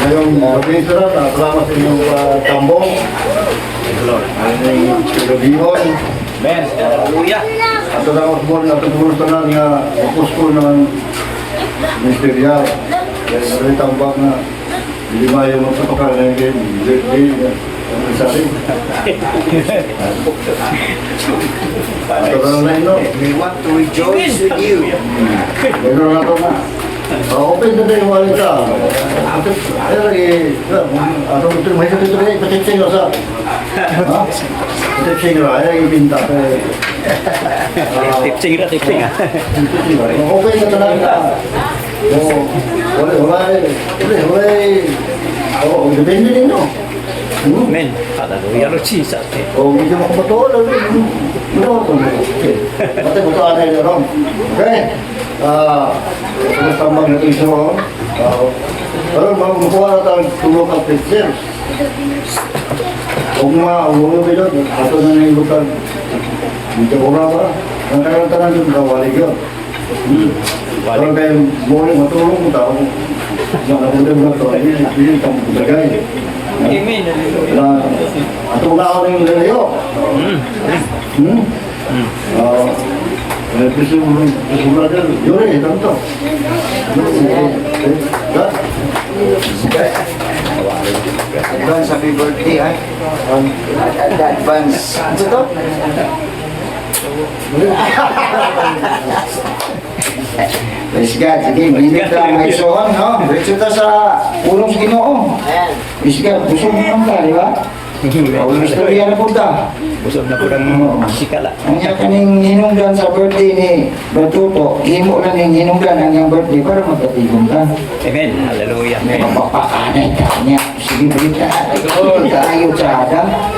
Ngayong mag-insura, salamat sa inyong tambong. Ang pinagihon. Men, hallelujah. At salamat po na tanan nga focus ko ng ministerial. Kaya narin tambak na hindi mayo magpapakal na yung game. Ang sari. At salamat na ino. We want to rejoice with you. Meron na ito na. Open na rin yung wallet ka. Ay lagi, atong ito, may ito rin, patitsing ka sa. Patitsing ka, ay ibinta. Tipsing na, tipsing ah. Open na talaga. Wala. Depende din no. Men, hallelujah, Lord Jesus. Medyo makapatuol. Pati buto anay na ron. Okay? Tambang na iso. Pero makuha na tayong tulong ang pictures. Kung mga bilog, ato na na yung lugar. Dito ko na ba? Ang karantanan yung kawalik yun. Parang kayo muli matulong mo tao. Nakapunta mo na ito. Hindi ka magagay. Amen, hallelujah. Ato na ako ng lalayo. Piso brother, yuri, tanto. Advance happy birthday, ay. Advance. Ano to? Praise God. Sige, malimit na may soon, no? Diretso ta sa ulong sa Ginoo. Praise God. Busog mo naman ka, di ba? Ulang istorya na po ta. Busog na po ng sikala. Ang iya kaning hinungdan sa birthday ni Batuto, himo na ning hinungdan ang iyang birthday para magkatigong ka. Amen, hallelujah. Mapapakanay ka niya. Sige, balita. Kaayod sa ada.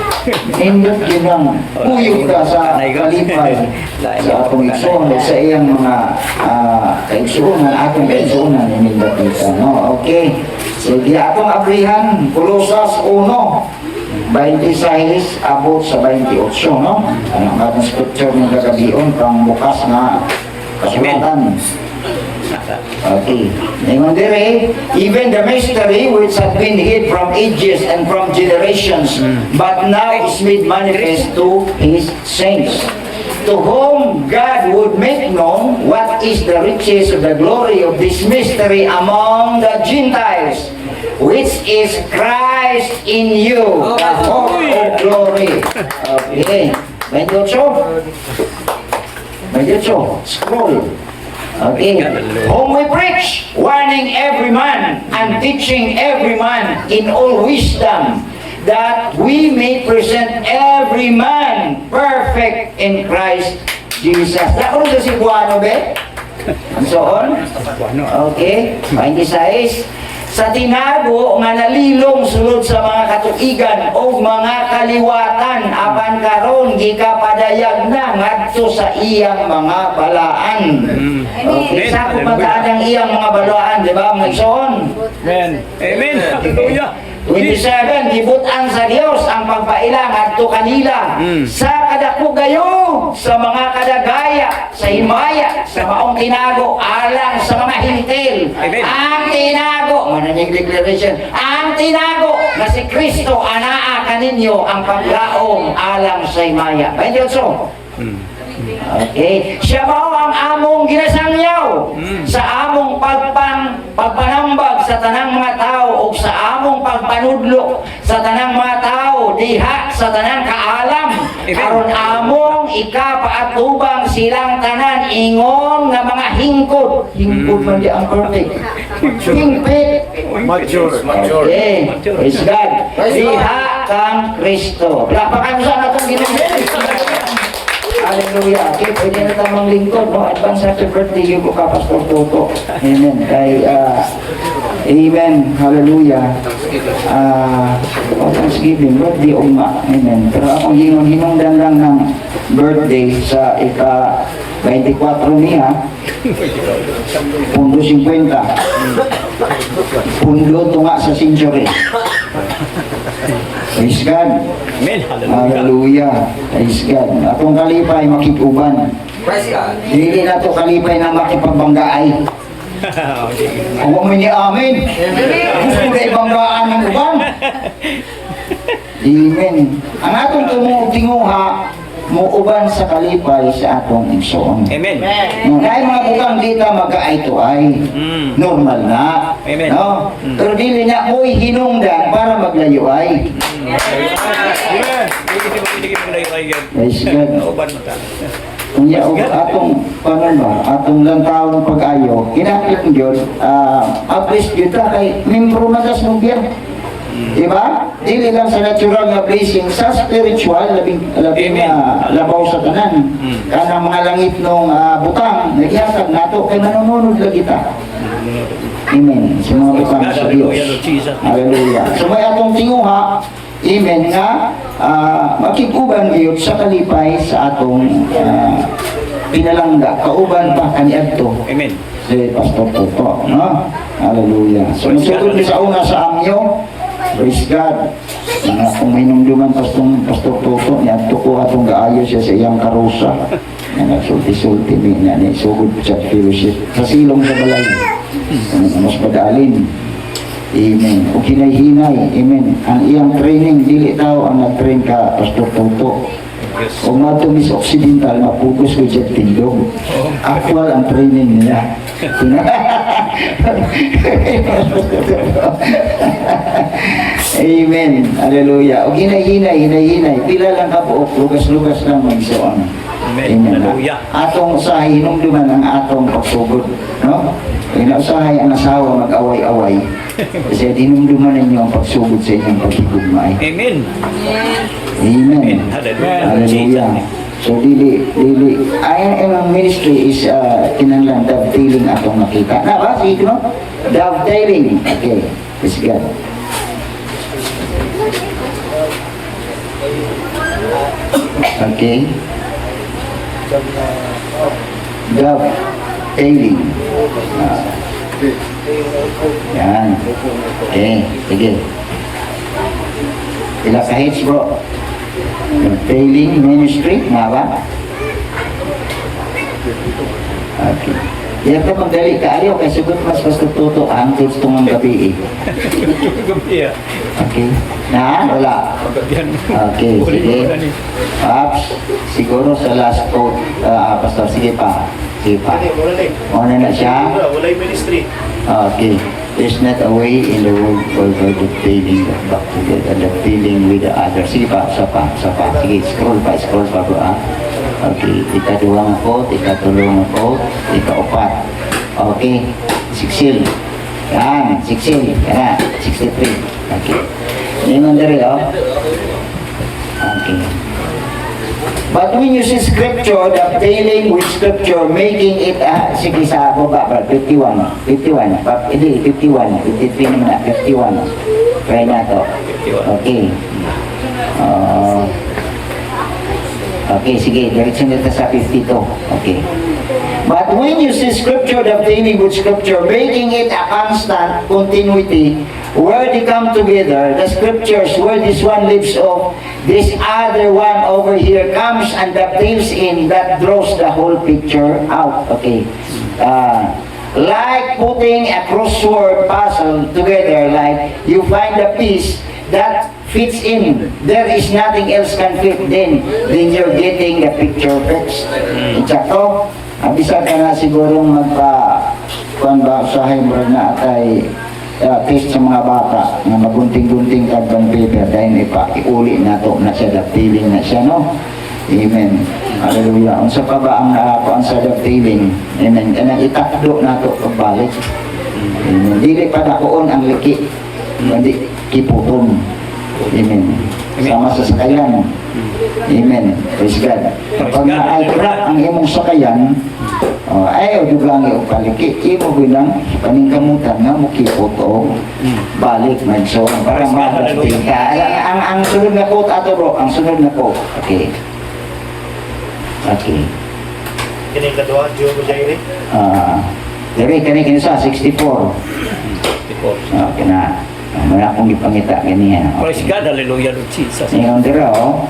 Indot ginang uyog ka sa kalipay sa atong igsoon, sa iyang mga kaigsuunan, atong kaigsuunan ni Batita. No? Okay. Sige, atong abrihan, Kolosas 1. 26 abot sa 28, no? Ang atong scripture ng kagabion, pang bukas na kasulatan. Okay. Ngayon dire, even the mystery which had been hid from ages and from generations, but now is made manifest to His saints, to whom God would make known what is the riches of the glory of this mystery among the Gentiles, which is Christ in you, the hope of glory. Okay. 28. Scroll. Okay. Whom we preach, warning every man and teaching every man in all wisdom, that we may present every man perfect in Christ Jesus. Dako sa si Buano, be? And so on. Okay. 26. Sa tinago nga nalilong sulod sa mga katuigan o mga kaliwatan apan karon gikapadayag na ngadto sa iyang mga balaan. Okay, sa kumataan ang iyang mga balaan, di ba? Magsoon. Amen. Amen. Hallelujah. 27, gibutan sa Dios ang pagpailang adto kanila sa kadakugayo, sa mga kadagaya, sa himaya, sa maong tinago, alang sa mga hintil. Ang tinago, mananyang declaration, ang tinago na si Kristo anaa kaninyo ang paglaom alang sa himaya. 28. Okay. Siya ba ang among ginasangyaw sa among pagpanambag sa tanang mga tao o sa among pagpanudlo sa tanang mga tao diha sa tanang kaalam aron among ikapaatubang silang tanan ingon nga mga hingkod man di ang perfect hingpit Mature. okay. Praise God. Diha kang Kristo. Lapakan sa natong ginagawa. Hallelujah. Okay, pwede na tamang lingkod, no? Advance happy birthday, yung ka, Pastor Toto. Amen. Kay, amen. Hallelujah. Thanksgiving, birthday, uma. Amen. Pero akong hinungdan lang ng birthday sa ika-24 niya, pundo 50. Pundo tunga sa century. Praise God. Amen. Hallelujah. Praise God. Atong kalipay makituban. Praise God. Dili na to kalipay na makipagbanggaay. Kung mo ni amin. Gusto na ibanggaan ng uban. Amen. Ang atong tinguha, muuban sa kalipay sa atong igsoon. Amen. Kaya mga bukang dita magka-ay to ay normal na. Amen. No? Pero dili na mo'y hinungdan para maglayo ay. Praise God. Uban mo ta. Kunya atong paano ba? Atong lang taong pag-ayo, kinakit Diyos, at least yun ta kay membro na sa snubiyan. Diba? Dili lang sa natural na blessing, sa spiritual, labing labaw sa tanan. Kanang mga langit nung butang, nagyatag nato, kay manununod lagi ta. Amen. Sa mga butang sa Diyos. Hallelujah. So may atong tinguha, amen, nga makikuban ngayon sa kalipay sa atong pinalangga. Kauban pa kaniadto. Amen. Si Pastor Toto, no? Hallelujah. So musulod ni sa una sa amyo, praise God. Mga kung may nungduman Pastor Toto, niya tuko atong gaayo siya sa iyang karusa. Nagsulti-sulti niya, sugod sa fellowship. Sa silong sa balay. Mas madalin. Amen. O hinay-hinay. Amen. Ang iyang training, dili tao ang nag-train ka, Pastor Toto. O nga ito, Miss Occidental, mapugos ko dyan tindog. Actual ang training niya. Amen. Hallelujah. O hinay-hinay. Pila lang ka po, lugas-lugas lang magsoon. Amen. Hallelujah. Atong usahay, nung duman ang atong pagsugod. No? Inausahay ang asawa mag-away-away. Kasi dinumduman ninyo ang pagsugod sa inyong pagkigugmay. Amen. Amen. Hallelujah. Hallelujah. So dili ang ministry is kinanglan dovetailing atong makita. Na ba? Sige no? Dovetailing. Okay. Praise God. Okay. Dovetailing. Yan. Okay. Sige. Ilang kahits bro? Failing ministry, nga ba? Okay. Yan ka magdali ka ayaw, kasi sagot mas Tuto ang gusto mong gabi eh. Okay. Na? Wala. Okay, sige. Paps, siguro sa last quote, Pastor, sige pa. Sige pa. Una na siya? Walay ministry. Okay. There's not a way in the world for God to feeling back together, the feeling with the other. Sige pa, sa pa. Sige, scroll pa bro ah. Okay, ikaduwang quote, ikatulong quote, ikaupat. Okay, siksil. Yan, siksil. Yan, 63. Okay. Ngayon dari oh. Okay. But when you see scripture, the failing with scripture, making it, sige sa ako ba, 51, hindi, 51, 53 na, 51. Try na to. Okay. Okay, sige, direksyon nito sa 52. Okay. But when you see scripture, the failing with scripture, making it a constant continuity, where they come together, the scriptures, where this one lives off, this other one over here comes and dovetails in, that draws the whole picture out. Okay. Like putting a crossword puzzle together, like you find a piece that fits in. There is nothing else can fit then you're getting the picture fixed. Tsako, bisa ka na sigurong kuan ba usahay mo na atay test sa mga bata na magunting-gunting carbon paper dahil iuli na to na siya, dovetaling na siya, no? Amen. Hallelujah. Unsa pa ba ang kuan sa dovetaling? Amen. Kanang itakdo na to pagbalik. Amen. Dili pa dakoon ang liki. Hindi kiputon. Amen. Sama sa sakayan. Amen. Praise God. Kapag na-crack ang imong sakayan, ayaw yung lang yung paliki. Imo bilang paningkamutan nga mo kipot o balik man. So, parang mabasting ka. Ang sunod na quote ato bro, ang sunod na quote. Okay. Okay. Kining kadua, Diyo mo Jairi. Kani sa 64. Okay na. May akong ipangita ganyan. Praise God, hallelujah, Lord Jesus. Ngayon dira oh.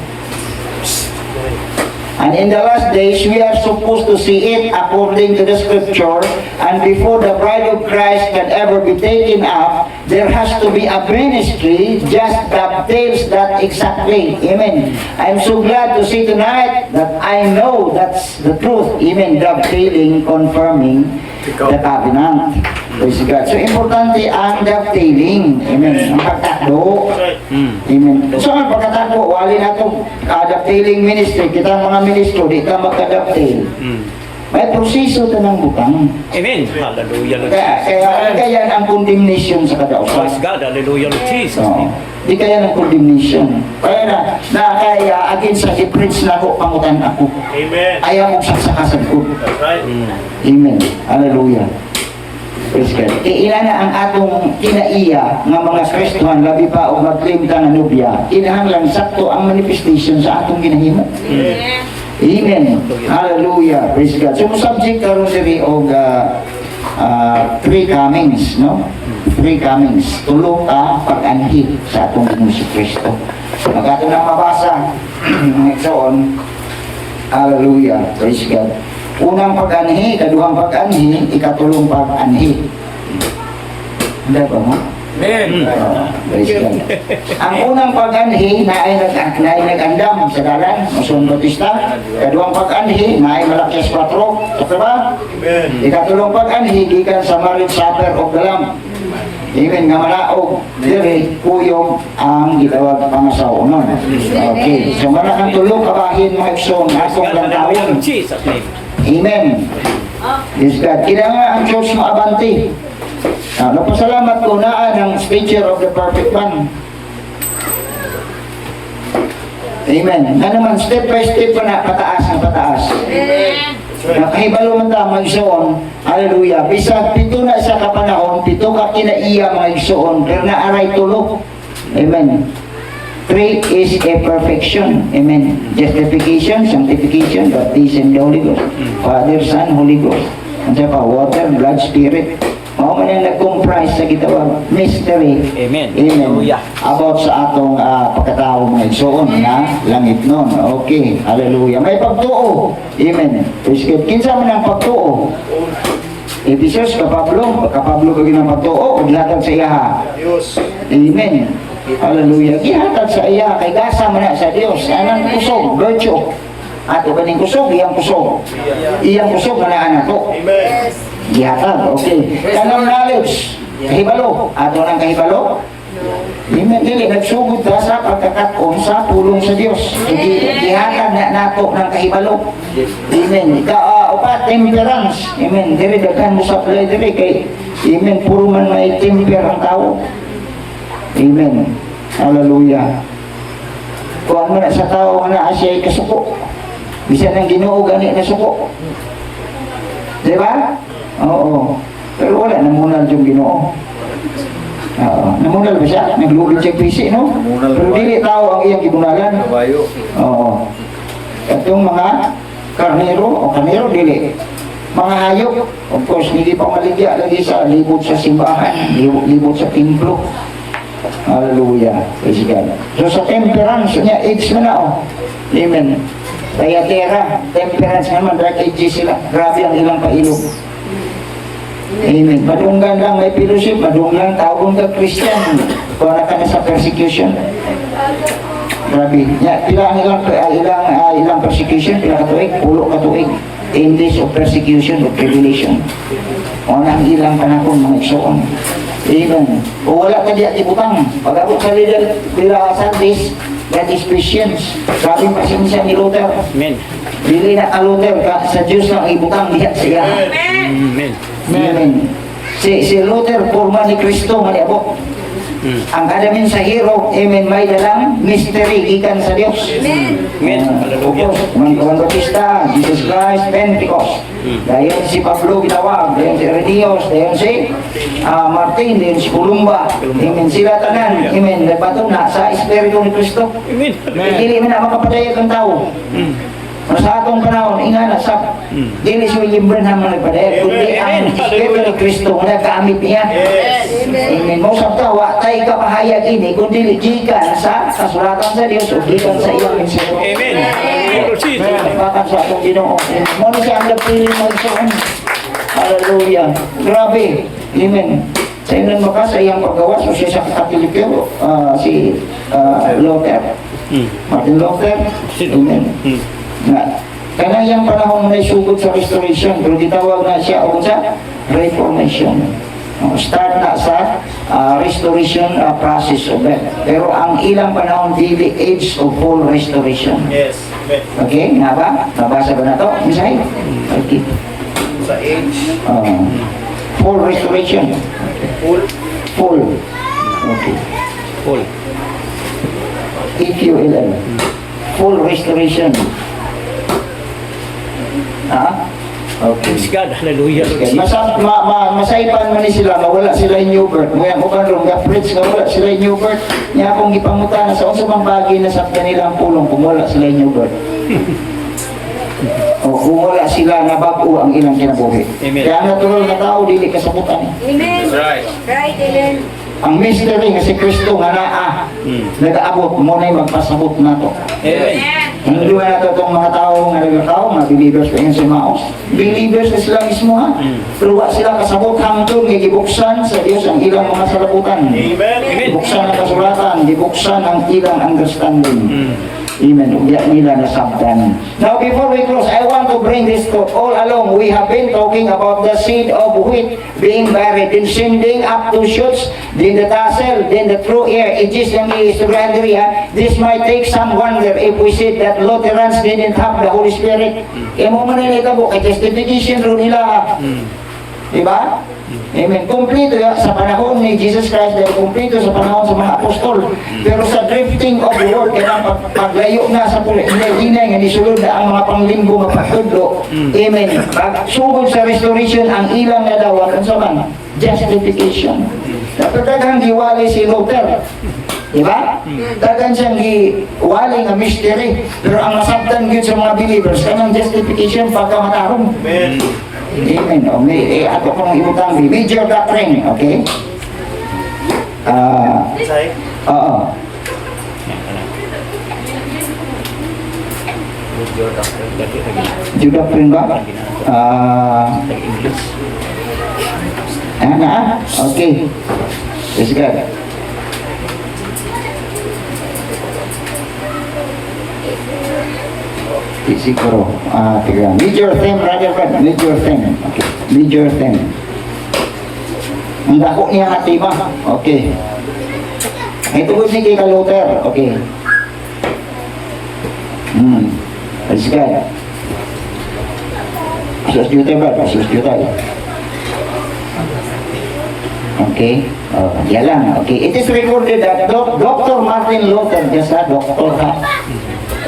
And in the last days, we are supposed to see it according to the scripture. And before the bride of Christ can ever be taken up, there has to be a ministry just dovetails that exactly. Amen. I'm so glad to see tonight that I know that's the truth. Amen. Dovetailing, confirming the covenant. Praise God. So, importante ang dovetailing. Amen. Ang pagtakdo. Amen. So, ang pagkatakbo, wali na itong dovetailing ministry. Kita mga ministro, di ka magka-dovetail. May proseso ito ng butang. Amen. Hallelujah, Lord Kaya ang condemnation sa Praise kadausan. God. Hallelujah, Lord Jesus. So, di kaya ng condemnation. Kaya kaya against sa i-preach na ako, pangutan ako. Amen. Ayaw mong saksakasan ko. That's right. Amen. Hallelujah. Praise God. Ilan na ang atong kinaiya ng mga Kristohan, labi pa o mag-claim ka ng nubya, kinahanglan sakto ang manifestation sa atong ginahimo. Amen. Hallelujah. Praise God. So, subject karon diri og three comings, no? Three comings. Tulo ka pag-anhi sa atong Ginoong si Kristo. Magato na mabasa ngayson. Hallelujah. Praise God. Unang pag-anhi, kaduhang pag-anhi, ikatulong pag-anhi. Hindi ba mo? Amen. Praise God. Ang unang pag-anhi na ay nag-andam sa dalan, Mason Bautista. Kaduhang pag-anhi na ay Malakias 4. Okay ba? Amen. Ikatulong pag-anhi, gikan sa marriage supper of the Lamb. Amen. Nga malaog, diri, kuyong ang gitawag pangasaunon. Okay. So, maraming tulong kabahin mga ikson, akong Hallelujah, lantawin. Lord Jesus' name. Amen. Yes, God. Kailangan ang church mo abante. Napasalamat ko na ng speaker of the perfect man. Amen. Na naman, step by step pa na, pataas na pataas. Nakahibalo man ta mga igsoon. Hallelujah. Bisag pito na sa kapanahon, pito ka kinaiya mga igsoon, pero naaray tulo. Amen. 3 is a perfection. Amen. Justification, sanctification, baptism, the Holy Ghost. Father, Son, Holy Ghost. Ang pa, water, blood, spirit. Mao man ang nag-comprise sa gitawag mystery. Amen. Amen. Hallelujah. About sa atong pagkatao mga igsoon na langit nun. Okay. Hallelujah. May pagtuo. Amen. Praise God. Kinsa man ang pagtuo? Episos, kapablo ka ginang pagtuo, uglatag sa iya. Diyos. Amen. Hallelujah. Gihatag sa iya, kay gasa man na sa Dios. Anang kusog, virtue. Ato kaning kusog, iyang kusog. Iyang kusog na anak ko. Amen. Gihatag, okay. Kanang knowledge, kahibalo. Ato ng kahibalo. Amen. Dili, nagsugod ka sa pagkakaton sa pulong sa Dios. Gihatag na nato ng kahibalo. Amen. Upat, temperance. Amen. Dili, daghan mo sa play dili kay amen, puro man may temper ang tao. Amen. Hallelujah. Kuha mo na sa tao na siya ay kasuko. Bisa ng Ginoo gani na suko. Di ba? Oo. Pero wala, namunal yung Ginoo. Oo. Namunal ba siya? Naglulod siya pisi, no? Pero dili tao ang iyang gibunalan. Oo. Itong mga karnero, dili. Mga hayop, of course, hindi pa maligya lagi sa libot sa simbahan, libot sa templo. Hallelujah. Praise God. So sa temperance niya, AIDS man na, oh. Amen. Kaya tera, temperance naman, dark ages sila. Grabe ang ilang pailog. Amen. Madunggan lang may fellowship, madunggan tawag ka Christian. Para ka na sa persecution. Grabe. Pila ilang persecution, pila katuig, pulo katuig. In days of persecution, of tribulation. O na ang ilang panahon, mga igsoon. Amen. O wala ka diya ibutang. Pag-abot sa leader, pila Sundays, that is patience. Sabing pasensya ni Luther. Amen. Dili na ka Luther ka sa Diyos lang ibutang diya siya. Amen. Amen. Si Luther, forma ni Kristo, maniabok. Ang kadamin sa hero, amen, may dalang mystery, ikan sa Diyos. Amen. Hallelujah. Juan Bautista, Jesus Christ, Pentecost. Dayon si Pablo ginawag, dayon si Irenaeus, dayon si Martin, dayon si Columba. Amen. Sila tanan, amen, nagbato na sa Espiritu ni Kristo. Amen. Hindi man na makapadayag ang tao. Sa atong panahon, ingana sa dili siya libre na mga nagpadayag, kundi ang Espiritu ni Kristo nga nagkaamit niya. Amen. Mo sa tawa, tay ka mahayag ini, kundi gikan sa kasulatan sa Dios o gikan sa iyang mensahe. Amen. Proceed. Bakit sa atong Ginoo. Mo na siya ang nagpili mo isuon. Hallelujah. Grabe. Amen. Sa ilang maka sa iyang paggawas o siya sa Katoliko, si Luther. Martin Luther. Amen. Nga, kanang iyang panahon na isugod sa restoration, pero gitawag na siya o sa reformation. Start na sa restoration process of it. Pero ang ilang panahon, dili age of full restoration. Yes. Amen. Okay, nga ba? Nabasa ba na ito? Misahe? Okay. Sa age. Full restoration. Full. Full. Okay. Full. EQLL. Full restoration. Okay. Praise God. Hallelujah. Lord Okay. Jesus. Masaipan man ni sila, mawala sila in New Birth. Ngayon ko ron, ga-preach nga wala sila in New Birth. Niya akong ipangutan sa unsa mang bagay na sa kanilang pulong kung wala sila in New Birth. O kung wala sila nabago ang ilang kinabuhi. Amen. Kaya ang natural na tao, dili kasabutan. Amen. Right. Right, amen. Ang mystery nga si Kristo nga naa, nag-aabot mo na yung magpasabot na to. Amen. Hindi na ito itong mga tao nga nagkakaw, mga believers pa yun sa Maos. Believers na sila mismo ha. Pero wala sila kasabot hangtod, nga gibuksan sa Diyos ang ilang mga salaputan. Amen. Gibuksan ang kasulatan, gibuksan ang ilang understanding. Amen. Ubiyak nila na sabdan. Now before we close, I want to bring this thought. All along, we have been talking about the seed of wheat being buried, then sending up to shoots, then the tassel, then the true ear. It is yung historiandria. This might take some wonder if we said that Lutherans didn't have the Holy Spirit. Kaya mo man nila itabo, kay justification ro nila. Diba? Amen. Kumplito sa panahon ni Jesus Christ, dahil kumplito sa panahon sa mga apostol. Pero sa drifting of the Lord, kaya paglayo na sa hinay nga nisulod na ang mga panglinggo mapagtudlo. Amen. Pagsugod sa restoration, ang ilang nadawat, ang saman, justification. Dapat daghang giwali si Luther. Diba? Dagan siyang giwali nga mystery. Pero ang masabtan yun sa mga believers, kanang justification pagkamatarong. Amen. Amen. O, ato kong ibutang major doctrine, okay? Say. Oo. Major doctrine ba? English. Okay. Yes, God. Siguro, tiga. Major theme, brother God. Major theme. Okay. Major theme. Ang dako niya nga tema. Okay. May tugod ni kay Luther. Okay. Praise God. Sus juta ba? Sus juta. Okay. Yan lang. Okay. It is recorded that Dr. Martin Luther, just Dr.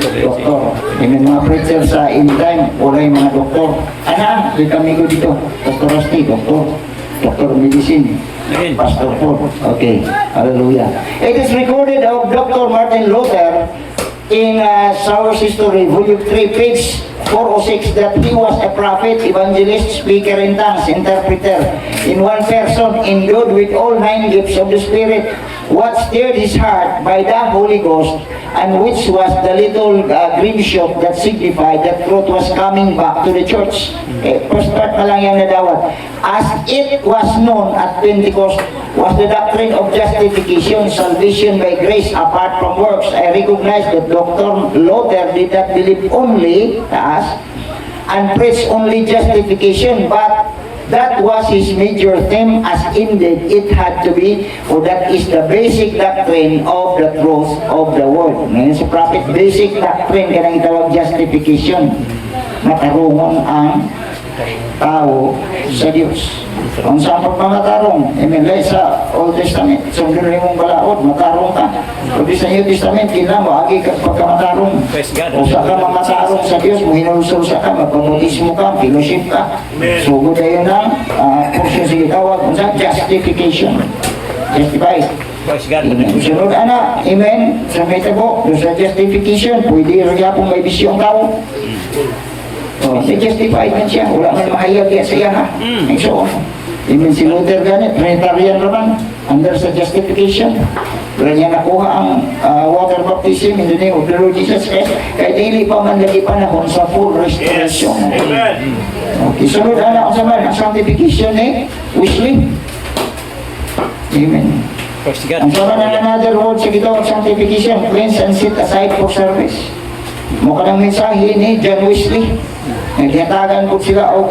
Doktor. Yung mga preacher sa anytime, wala yung mga doktor. Di kami ko dito. Pastor Rusty, doktor. Doktor Medicine. Amen. Pastor Paul. Okay. Hallelujah. It is recorded of Dr. Martin Luther in Source History, Volume 3, page 406, that he was a prophet, evangelist, speaker in tongues, interpreter, in one person, endowed with all 9 gifts of the Spirit, what stirred his heart by the Holy Ghost, and which was the little green shop that signified that truth was coming back to the church. First part pa lang yung nadawat. As it was known at Pentecost, was the doctrine of justification, salvation by grace apart from works. I recognize that Dr. Luther did not believe only as and preach only justification, but that was his major theme, as indeed it had to be, for that is the basic doctrine of the truth of the word. Ngayon sa prophet, basic doctrine ka nang itawag justification. Matarungon ang tao sa Diyos. Kung saan pagmamatarong, like sa Old Testament, sundin rin mong balaod, matarong ka. Pwede sa New Testament, kailangan mo, agi ka pagkamatarong. Praise God. Kung saan ka mamatarong sa Diyos, mo hinulsol sa ka, magpamutismo ka, fellowship ka. Sugod na yun ang portion sa itawag, kung saan justification. Justified. Praise God. Amen. Sunod ana, amen. Sa may tabo, doon sa justification, pwede rin po may bisyo ang tao. Oh, si justified man siya, wala man mahayag niya sa iya ha. Ay so, amen, si Luther ganit, Trinitarian naman, under sa justification. Wala niya nakuha ang water baptism in the name of the Lord Jesus Christ. Kaya dili pa man lagi panahon sa full restoration. Amen. Okay, sunod ana ko sa man, ang sanctification Wesley. Amen. Praise God. Ang sama na another word sa gitawang sanctification, cleanse and set aside for service. Mukha ng mensahe ni John Wesley. Nagtatagan po sila o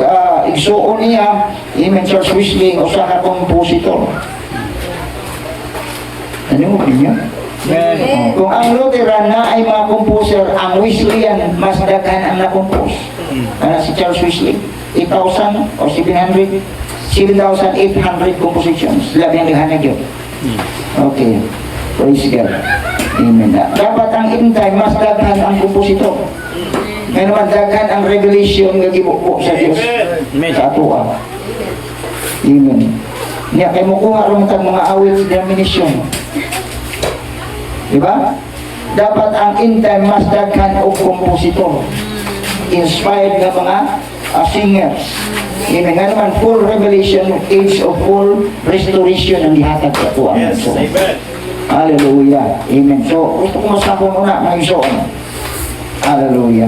igsuon niya, Amen, Charles Wesley, o sa compositor. Ano mo niya? Kung ang Lutheran na ay mga composer, ang Wesleyan mas daghan ang na-compose. Ano si Charles Wesley? 8,000 o 700? 7,800 compositions. Labi ang lihanag yun. Okay. Praise God. Amen. Dapat ang end time, mas daghan ang kompositor. May naman daghan ang revelation nga gibuko sa Diyos. Amen. Sa ato. Amen. Niya kay mukuha ron kang mga awit sa denomination. Diba? Dapat ang end time, mas daghan og kompositor. Inspired nga mga singers. Amen. Nga naman, full revelation, age of full restoration ang dihatag sa ato. Yes, amen. Hallelujah. Amen. So, gusto ko masakong muna ng isoon. Hallelujah.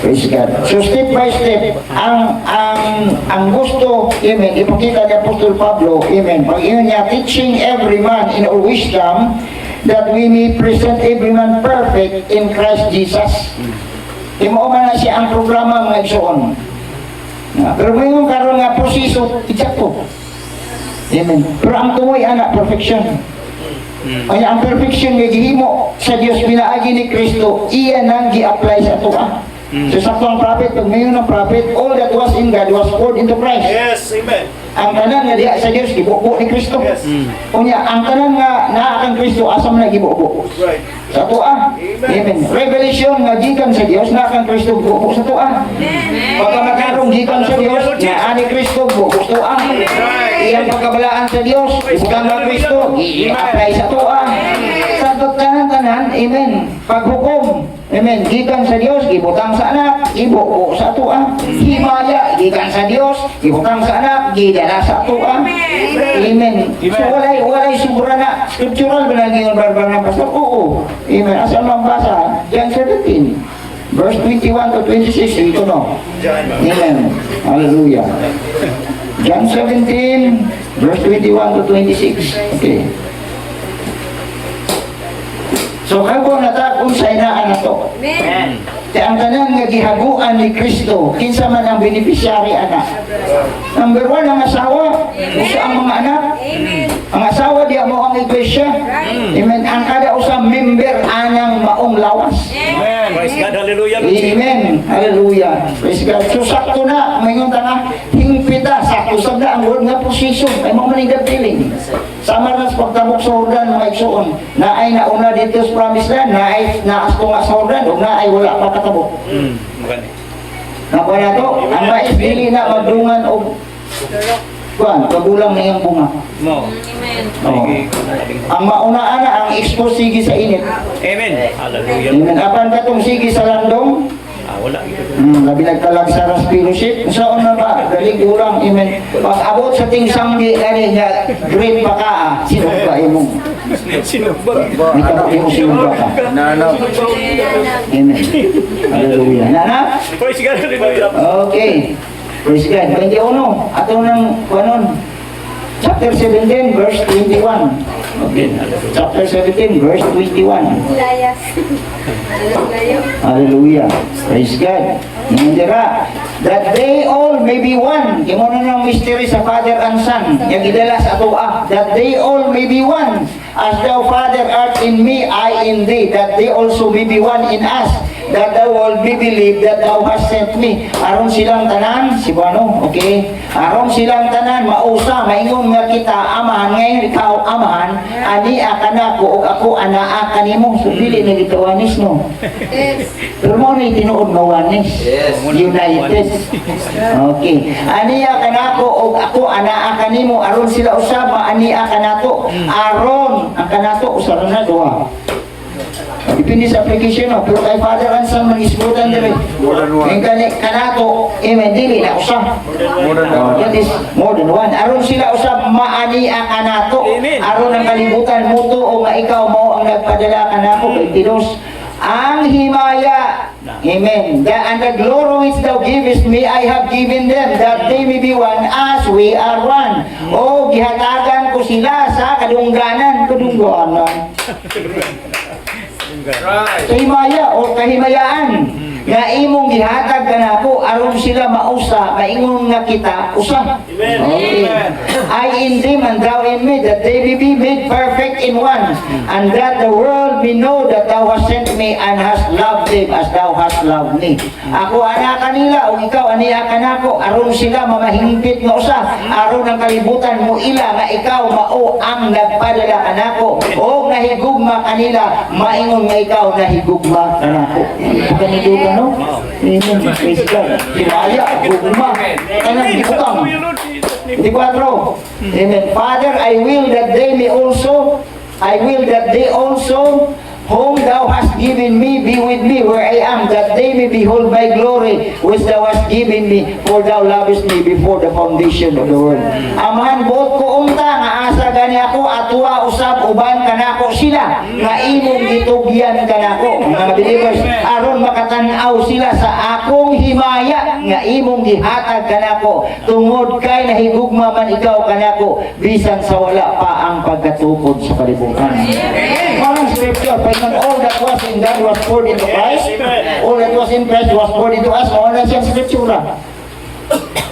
Praise God. So, step by step, ang gusto, amen, ipakita ni Apostol Pablo, amen, pag yun niya, teaching every man in all wisdom, that we may present every man perfect in Christ Jesus. Imuoman na siya ang programa mga isoon. Pero ngayon karon nga proseso, eksakto. Amen. Pero ang tumoy anak, perfection. Kaya ang perfection nga gihimo sa Dios pinaagi ni Kristo, iya nang gi-apply sa ato. So sakto ang prophet, pag mayon ang prophet, all that was in God was poured into Christ. Yes, amen. Ang tanan nga diha sa Dios gibuo ni Kristo. Yes. Unya ang tanan nga naa kang Kristo asam na gibuo. Right. Sa tuwa. Amen. Revelation nga gikan sa Dios naa kang Kristo gibuo sa tuwa. Pagka makarong gikan sa Dios naa ni Kristo gibuo sa tuwa. Iyang pagkabalaan sa Dios, isang nga Kristo i-apply sa tuwa. Sa tanan, amen. Paghukom, amen, gikan sa Dios, gibutang sa anak, ibuo sa tuwa. Himaya, gikan sa Dios, gibutang sa anak, gidala sa tuwa. Amen. So walay sobra na. Scriptural ba na ngayon barbar ng pastor? Oo. Amen. Asa mambasa? John 17. Verse 21 to 26. Ito no. Amen. Hallelujah. John 17, verse 21 to 26. Okay. So kabo natakon sa inaan na to. Amen. Kaya ang tanan nga gihaguan ni Kristo, kinsa man ang beneficiary anak. Number 1 ang asawa, usa ang mga anak. Amen. Ang asawa diya mo ang iglesia. Amen. Ang kada usa member anang maong lawas. Amen. Praise God. Hallelujah. Amen. Hallelujah. Praise God. So sakto na, mayroon na hingpita, sakto sa na ang word nga position. Ay mo maningad feeling. Sama na sa pagtabok sa Jordan, mga igsoon. Na ay nauna dito sa promised land, na ay naasto nga sa Jordan, o na ay wala pa katabok. Maganda. Nakuha na to, ang mais dili na magdungan o kuan, kagulang na yung bunga. Mo. Amen. Oo. Ang maunaan na, ang expose sige sa init. Amen. Hallelujah. Amen. Apan katong sige sa landong, Wala. labi nagtalag sa fellowship. Saan na ba? Dalig ulang. Amen. Pag abot sa ting sanggi, gani nga, great pa ka, sino ba mo? Sinubag. Hindi ka ba mo sino ba ka? Amen. Hallelujah. Nana? Praise God. Hallelujah. Okay. Praise God. 21. Ato ng, kanon, chapter 17, verse 21. Okay. Chapter 17, verse 21. Layas. Layo. Hallelujah. Praise God. Nandira. That they all may be one. Yung ano ng mystery sa Father and Son. Yung idala sa ato That they all may be one. As thou, Father, art in me, I in thee. That they also may be one in us. that the world may believe that thou hast sent me. Aron silang tanan, si Buano, okay? Aron silang tanan, mausa, maingon nga kita, amahan, ngayon ikaw, amahan, ani akan ako, o ako, anaa kanimo. So, dili na gitawanis, no? Yes. Pero mo na itinuod na wanis. Yes. United. Okay. Ani akan ako, o ako, anaa kanimo. Aron sila usab, ani akan ako. Aron, ang kanato, usab na duwa. Depende sa application, no? Pero kay Father and Son, mag-isbutan din. Yung kanato, amen, dili na usab. That is more than one. Aron sila usab, maani ang kanato. Amen. Aron ang kalibutan mo to, o nga ikaw mo ang nagpadala kanako, kay Tinos. Ang himaya, amen, and the glory which thou givest me, I have given them, that they may be one as we are one. O, gihatagan ko sila sa kadungganan. Kahimaya o kahimayaan nga imong gihatag kanako aron sila mausa maingon nga kita usa. Okay. I in them and thou in me, that they may be made perfect in one, and that the world may know that thou hast sent me and hast loved them as thou hast loved me. Ako ana kanila o ikaw aniya kanako aron sila mamahingpit nga usa, aron ang kalibutan mo ila nga ikaw mao ang nagpadala kanako o nahigugma kanila maingon nga ikaw nahigugma kanako. Ganito ka, no? Amen. Praise God. Himaya, gugma, kanang gibutang. 24. Amen. Father, I will that they also whom thou hast given me be with me where I am, that they may behold my glory which thou hast given me, for thou lovest me before the foundation of the world. Amahan buot ko unta nga asa gani ako atwa usab uban kanako sila nga imong gitugyan kanako, mga believers, aron makatan-aw sila sa akong himaya nga imong gihatag kanako, tungod kay nahigugma man ikaw kanako bisan sa wala pa ang pagkatukod sa kalibutan. Parang scripture, all that was in God was poured into Christ. All that was in Christ was poured into us. All that's yung scripture.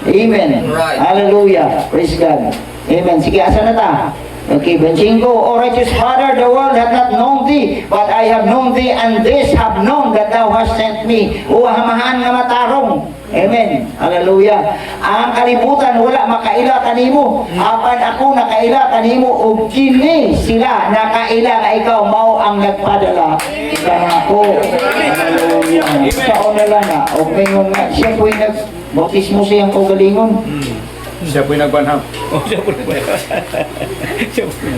Amen. Right. Hallelujah. Praise God. Amen. Sige, asa na ta? Okay, benching ko. O righteous Father, the world hath not known thee, but I have known thee, and this have known that thou hast sent me. O hamahan nga matarong. Amen. Hallelujah. Ang kalibutan wala makaila kanimo. Apan ako nakaila kanimo ug kini sila nakaila nga ikaw mao ang nagpadala kanako. Hallelujah. Sa onala na og mingon nga siya po'y nagbautismo siyang kaugalingon. Siya po'y nagbanham.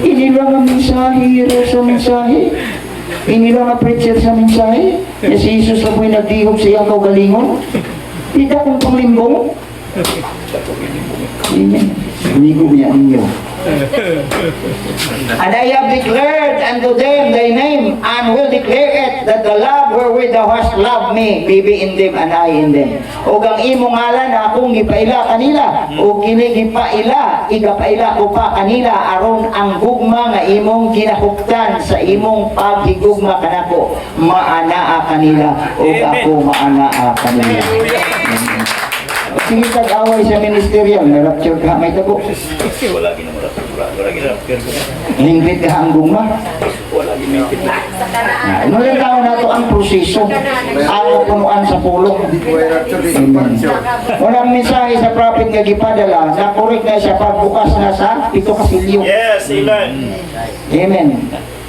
Ini lang ang mensahe, hero sa mensahe. Ini lang ang preacher sa mensahe. Ya si Jesus na po'y nagdihog siyang kaugalingon. Tidak kong panglimbong. Amen. Ligo niya ninyo. And I have declared unto them thy name, and will declare it, that the love wherewith thou hast loved me may be in them and I in them. O ang imong ngalan na akong gipaila kanila, o kini gipaila, igapaila ko pa kanila, aron ang gugma nga imong ginahuktan sa imong paghigugma kanako, maanaa kanila, o ako maanaa kanila. Amen. Sige tag-away sa ministerial, na-rapture ka, may tago. Wala ginamit ko. Lingkit ka ang gugma. Wala ginamit ko. Ano lang tao na ito ang proseso. Ako punuan sa pulong. Amen. Walang mensahe sa prophet nga gipadala, na-correct na siya pagbukas na sa 7 kasilyo. Yes, amen. Amen.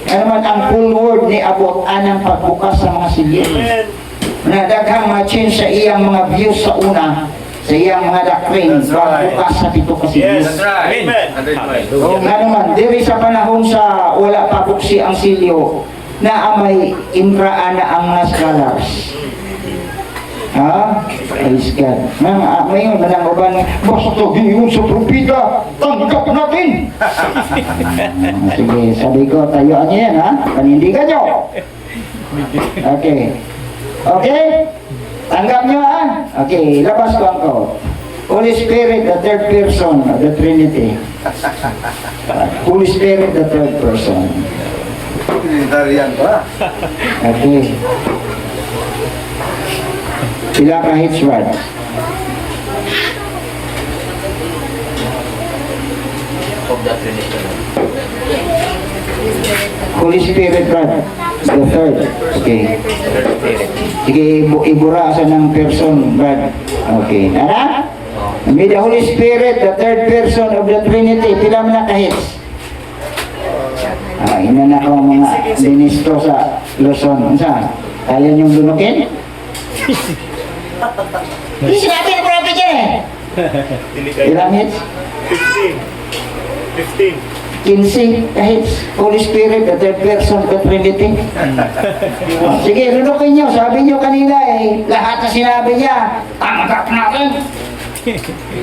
Ano man ang full word ni abot anang pagbukas sa mga silyo. Amen. Na daghang ma-change sa iyang mga views sa una, sa iyang mga doctrine, pagbukas sa 7 kasilyo. Yes, amen. Nga naman, diri sa panahon sa wala pa buksi ang silyo, na amay impraana ang mga scholars. Ha? Praise God. Mayon, manang uban, basta to gingon sa propita, tanggap natin! Sige, sabi ko, tayuan niyo yan, ha? Panindigan nyo! Okay. Okay? Tanggap nyo, ha? Okay, labas ko ang ko. Holy Spirit, the third person of the Trinity. Holy Spirit, the third person. Okay. Sila ka Hitchward. Holy Spirit, God. The third. Okay. Sige, ibura sa ng person, Brad. Okay, nara? May the Holy Spirit, the third person of the Trinity, pila man na kahits. Ina na ako mga ministro sa Luzon. Unsa? Kaya niyong lunukin? Hindi sinabi na prophet yan eh. Ilang hits? 15 kahit Holy Spirit, the third person, the Trinity. Sige, lunukin niyo. Sabi niyo kanina eh, lahat na sinabi niya, tanggap natin.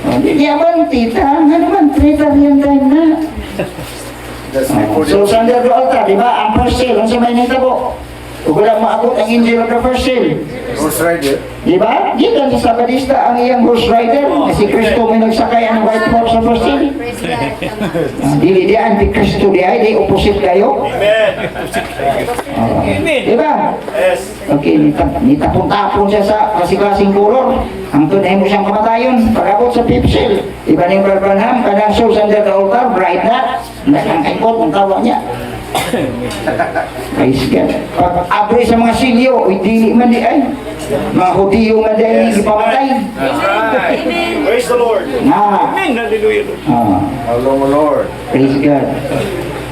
Hindi naman, tita. Ano naman, Trinitarian time na. So, Sunday of the altar, di ba? Ang first seal, ang sa Maynita po. Kung walang maabot ang angel of the first seal. Horse rider. Di ba? Gikan sa Sabadista ang iyang horse rider na si Kristo may nagsakay ang white horse sa first seal. Praise God. Dili di anti-Kristo di ay, di opposite kayo. Di ba? Yes. Okay, nitapon-tapon siya sa kasi-klaseng kulor. Ang tunay mo siyang kamatayon, pag-abot sa fifth seal. Iba ng Branham, kanang shows under the altar, bright na. Nakangkaikot ang tawa niya. Praise God. Pag-abri sa mga silyo, dili man di ay. Mga Hudiyo man di ay, ipamatay. Amen. Praise the Lord. Amen. Hallelujah. Hello, Lord. Praise God.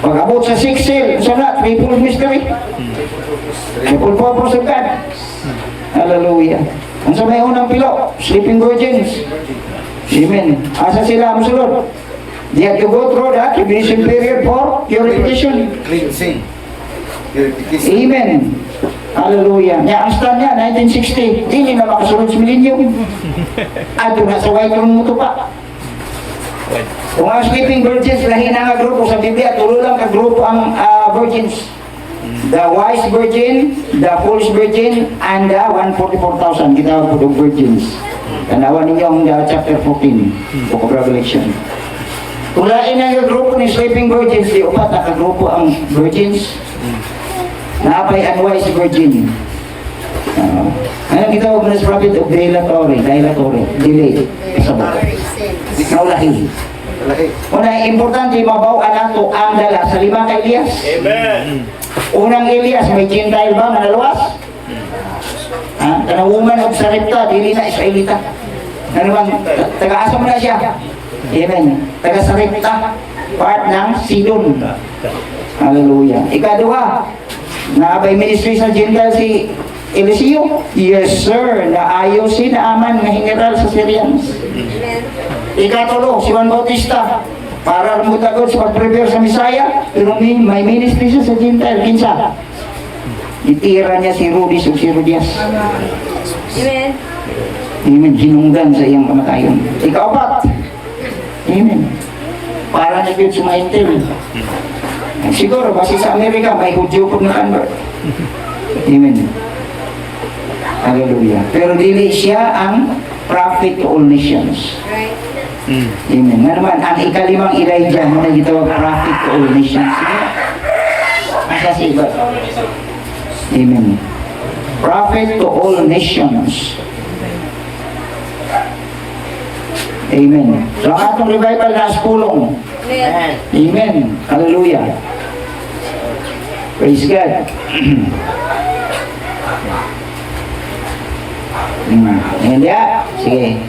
Pag-abot sa sixth seal, sana, triple mystery. Triple purpose of God. Hallelujah. Ang sa may unang pilo, sleeping virgins. Amen. Asa sila musulod? They had to go through that tribulation period for purification. Cleansing. Purification. Amen. Hallelujah. Ang stand niya, 1960, hindi na makasunod sa millennium. At na sa white room mo to pa. Kung ang sleeping virgins, lahi na nga grupo sa Biblia, tulo lang ka grupo ang virgins. The wise virgin, the foolish virgin, and the 144,000. Kitawag po virgins. Tanawan ninyo ang chapter 14, Book of Revelation. Tulain na yung grupo ni sleeping virgins, di upat na kagrupo ang virgins. Naapay unwise virgin. Anong gitawag na sa prophet of dilatory, delay. Kasabot. Naulahi. Una, importante, mabaw nato ang dala sa lima kay Elias. Amen. Unang Elias, may Gentile ba na naluwas? Kanawuman o Sarepta, dili na Israelita. Ano bang, taga-asa mo na siya? Amen. Taga-Sarepta, part ng Sidon. Hallelujah. Ikaduha, naabay ministry sa Gentile si Eliseo? Yes sir, naayo si naaman na general sa Syrians. Amen. Ikatulo, si Juan Bautista, para mutagod sa pag-prepare sa Misaya, pero may ministry siya sa Gentile. Kinsa? Itira niya si Rudis o si Rudias. Amen. Amen. Hinunggan sa iyang kamatayon. Ika-apat. Amen. Para na yun sumaintil. Siguro, basi sa Amerika, may Hudyo po na convert. Amen. Hallelujah. Pero dili siya ang prophet to all nations. Right. Amen. Nga naman, ang ikalimang Elijah mo na gitawag prophet to all nations. Sige. Asa si iba? Amen. Prophet to all nations. Amen. So, ang atong revival na pulong. Amen. Amen. Hallelujah. Praise God. Hindi sige.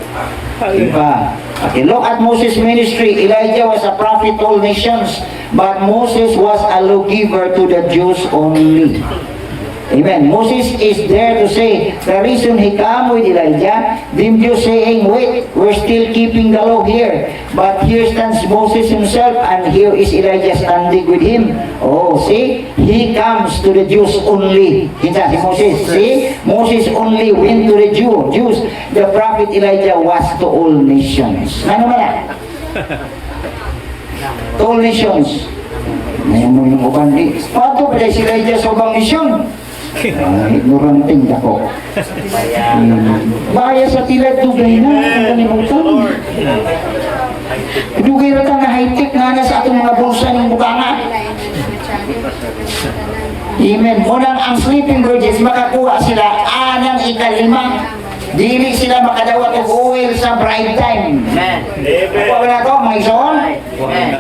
Iba. Okay, look at Moses' ministry. Elijah was a prophet to all nations, but Moses was a lawgiver to the Jews only. Amen. Moses is there to say, the reason he came with Elijah, them Jews saying, wait, we're still keeping the law here. But here stands Moses himself, and here is Elijah standing with him. Oh, see? He comes to the Jews only. Kita si Moses. See? Moses only went to the Jews. The prophet Elijah was to all nations. Ano ba yan? To all nations. Ngayon mo yung uban. Pato pala si Elijah sa ubang misyon. Ignoranting ako. Baya sa tila dugay na ang kalimutan. Dugay na ka na high-tech na sa atong mga bulsa ng bukanga. Amen. Unang ang sleeping virgins, makakuha sila anang ikalima. Dili sila makadawat og oil sa bride time. Amen. Ako na to, mga ison.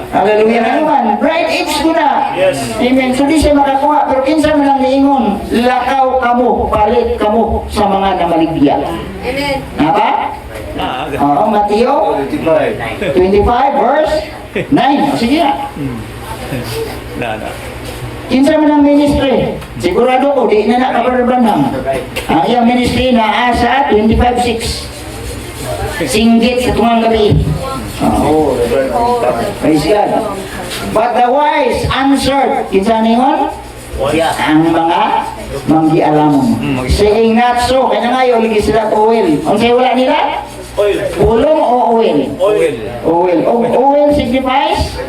Hallelujah na naman. Bride age ko na. Yes. Amen. So di siya makakuha. Pero kinsa man ang niingon, lakaw kamo, palit kamo. baligya. Amen. Napa? Oo, Mateo 25 verse 9. O, sige na. Kinsa man ang ministry? Sigurado ko, di na nakabarbanham. Ang iyang ministry na asa 25:6. Singgit sa tungang gabi. Oo. Praise God. But the wise answered, kinsa ningon? Ang mga manggialamon. Saying not so, kaya nga yung ligi sila oil. Ang sayo wala nila? Pulong o oil? Oil. Oil signifies?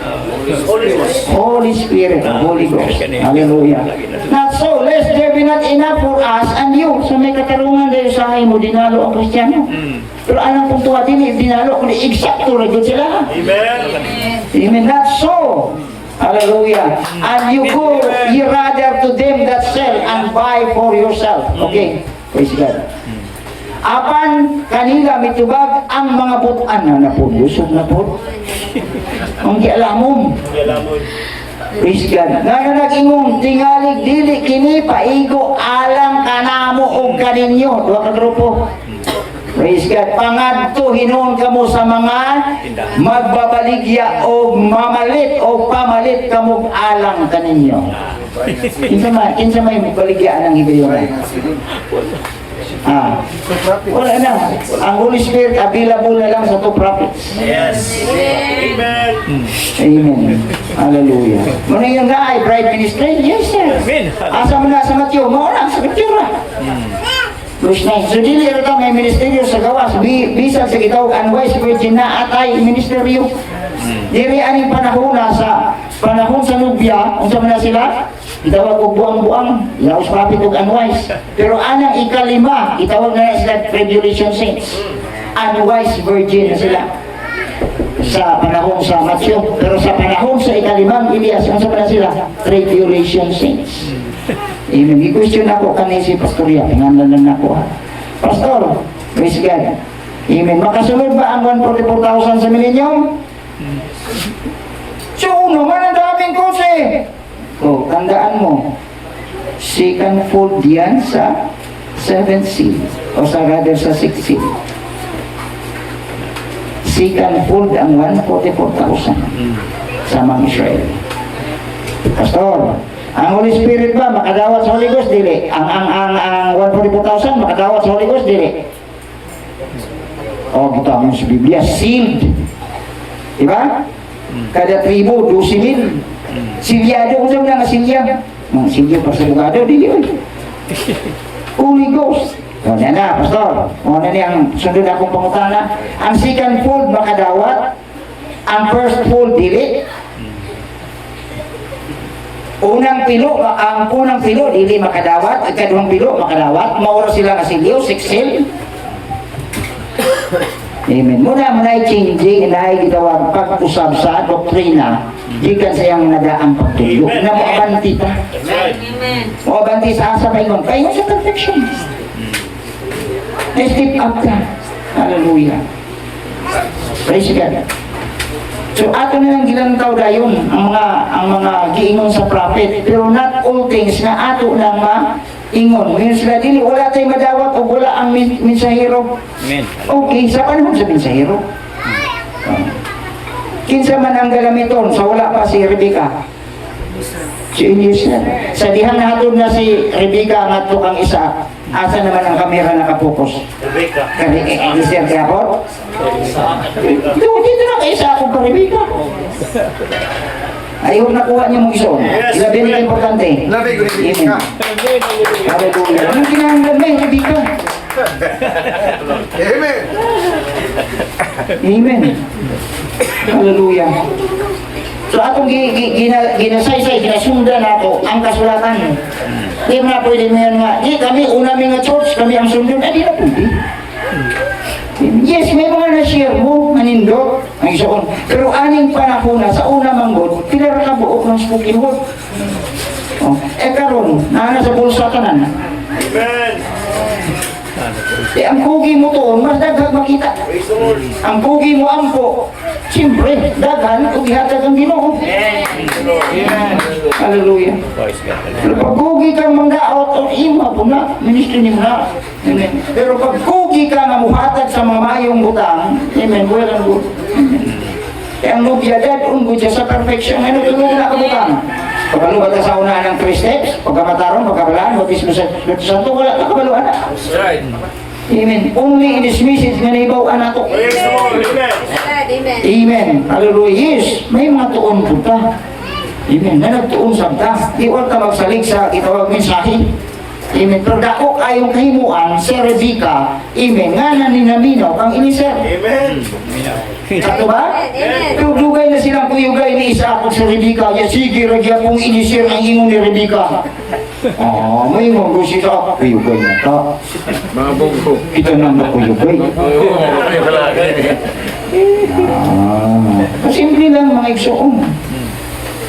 Holy Spirit, Holy Ghost. Hallelujah. Not so, lest there be not enough for us and you. So may katarungan dahil sa akin mo, dinalo ang Kristiyano. Pero anong puntuwa din, dinalo, kundi eksakto na dyan sila. Amen. Not so. Hallelujah. And you go, ye rather to them that sell and buy for yourself. Okay. Praise God. Apan kanila mitubag ang mga butan na napudusog na po. Ang gialamon. Praise God. Nga nag-ingong tingalig dili kini paigo alang kanamo o kaninyo. Dua ka grupo. Praise God. Pangadto hinuon kamo sa mga magbabaligya o mamalit o pamalit kamo alang kaninyo. Kinsa may baligya ang higayon. Wala na. Ang Holy Spirit available na lang sa two prophets. Amen. Amen. Hallelujah. Muna yung nga ay bride ministry? Yes, sir. Amen. Asa mo na sa Matthew? Mauna sa Matthew na. Verse 9. So dili ito may ministeryo sa gawas. Bisan sa gitawag unwise virgin na atay ministeryo. Diri aning panahon na sa panahon sa nubya, unsa man na sila? Itawag og buang-buang, laos prophet og unwise. Pero anang ikalima, itawag na sila tribulation saints. Unwise virgin na sila. Sa panahon sa Matthew. Pero sa panahon sa ikalimang Elias, unsa man na sila? Tribulation saints. Amen. I-question ako kanina si Pastoria. Pinganlan lang ako ha. Pastor, praise God. Amen. Makasunod ba ang 144,000 sa millennium? So, naman ang daming kose. O, tandaan mo, second fold yan sa 7th seal. O sa rather sa 6th seal. Second fold ang 144,000 sa mga Israel. Pastor, ang Holy Spirit ba makadawat sa Holy Ghost? Dili. Ang 144,000 makadawat sa Holy Ghost? Dili. O, kita mo sa Biblia, sealed. Diba? Kada tribo, 12,000. Silyado, kung saan nga silya? Silya pa sa bugado, dili. Holy Ghost. O, na, Pastor. O, na ang sundod akong pangutana. Ang second fold makadawat. Ang first fold, dili. Ang unang pilo, dili makadawat. Ang kaduhang pilo, makadawat. Maura sila kasilyo, 6 seal. Amen. Muna changing na gitawag pag-usab sa doktrina gikan sa iyang nadaang pagtuyo na moabanti ta. Amen. Moabanti sa asa paingon sa perfection. Step up ka. Hallelujah. Praise God. So ato na lang gilantaw dayon ang mga giingon sa prophet, pero not all things na ato lang ingon. Ngayon sila dili, wala tayo madawat o wala ang mensahero. Amen. Okay, sa panahon sa mensahero. Kinsa man ang galamiton, sa wala pa si Rebecca. Si Eliezer. Sa dihang nahatod na si Rebecca ang ato kang isa, asa naman ang kamera nakapokus? Rebecca. Eliezer kaya po? Dito na kayo sa akong ka Rebecca. Ayaw nakuha niyo mong iso. Ilabi na importante. Labi ko rin Amen. Hallelujah. Anong kinahanglan may Rebecca? Amen. Amen. Hallelujah. So atong ginasaysay, ginasundan ako ang kasulatan. Di na pwede mo yan nga. Di kami, una mga church, kami ang sundon. Di na pwede. Yes, may mga na-share mo, manindot, ang isoon. Pero aning panahon na, sa una manggod, pilara ka buok ng spoken word. Karon, na sa bulsa ka na. Amen. Ang pugi mo to, mas dagdag makita. Ang pugi mo ampo, siyempre, daghan kung ihatag ang Ginoo. Hallelujah. Boys, God. Pero pag pugi kang manggaot, o ima po na, ministry ni mo na. Amen. Pero pag pugi ka nga muhatag sa mamayong butang, amen, well and good. Kaya ang lubyadad, unggod siya sa perfection. Ano tulong na kabutang? Pagkalubat ka sa unahan ng 3 steps, pagkamataron, pagkabalaan, baptismo sa Espiritu Santo, wala ka kabaluan. Amen. Only in this message nga naibaw anak ko. Amen. Amen. Hallelujah. Yes, may mga tuon po ta. Amen. Na nagtuon sa ta. Iwan ka magsalig sa itawag mensahe. Amen. Pero dako kayong kahimuan, si Rebecca, amen, nga naninaminaw kang inisir. Amen. Sato ba? Amen. Pero dugay na silang kuyugay ni Isaac at si Rebecca. Ya sige, ragya kong inisir ang ingon ni Rebecca. May mga gusto sa kuyugay na ta. Mga bungko. Kita nang nakuyugay. Simple lang mga igsoon.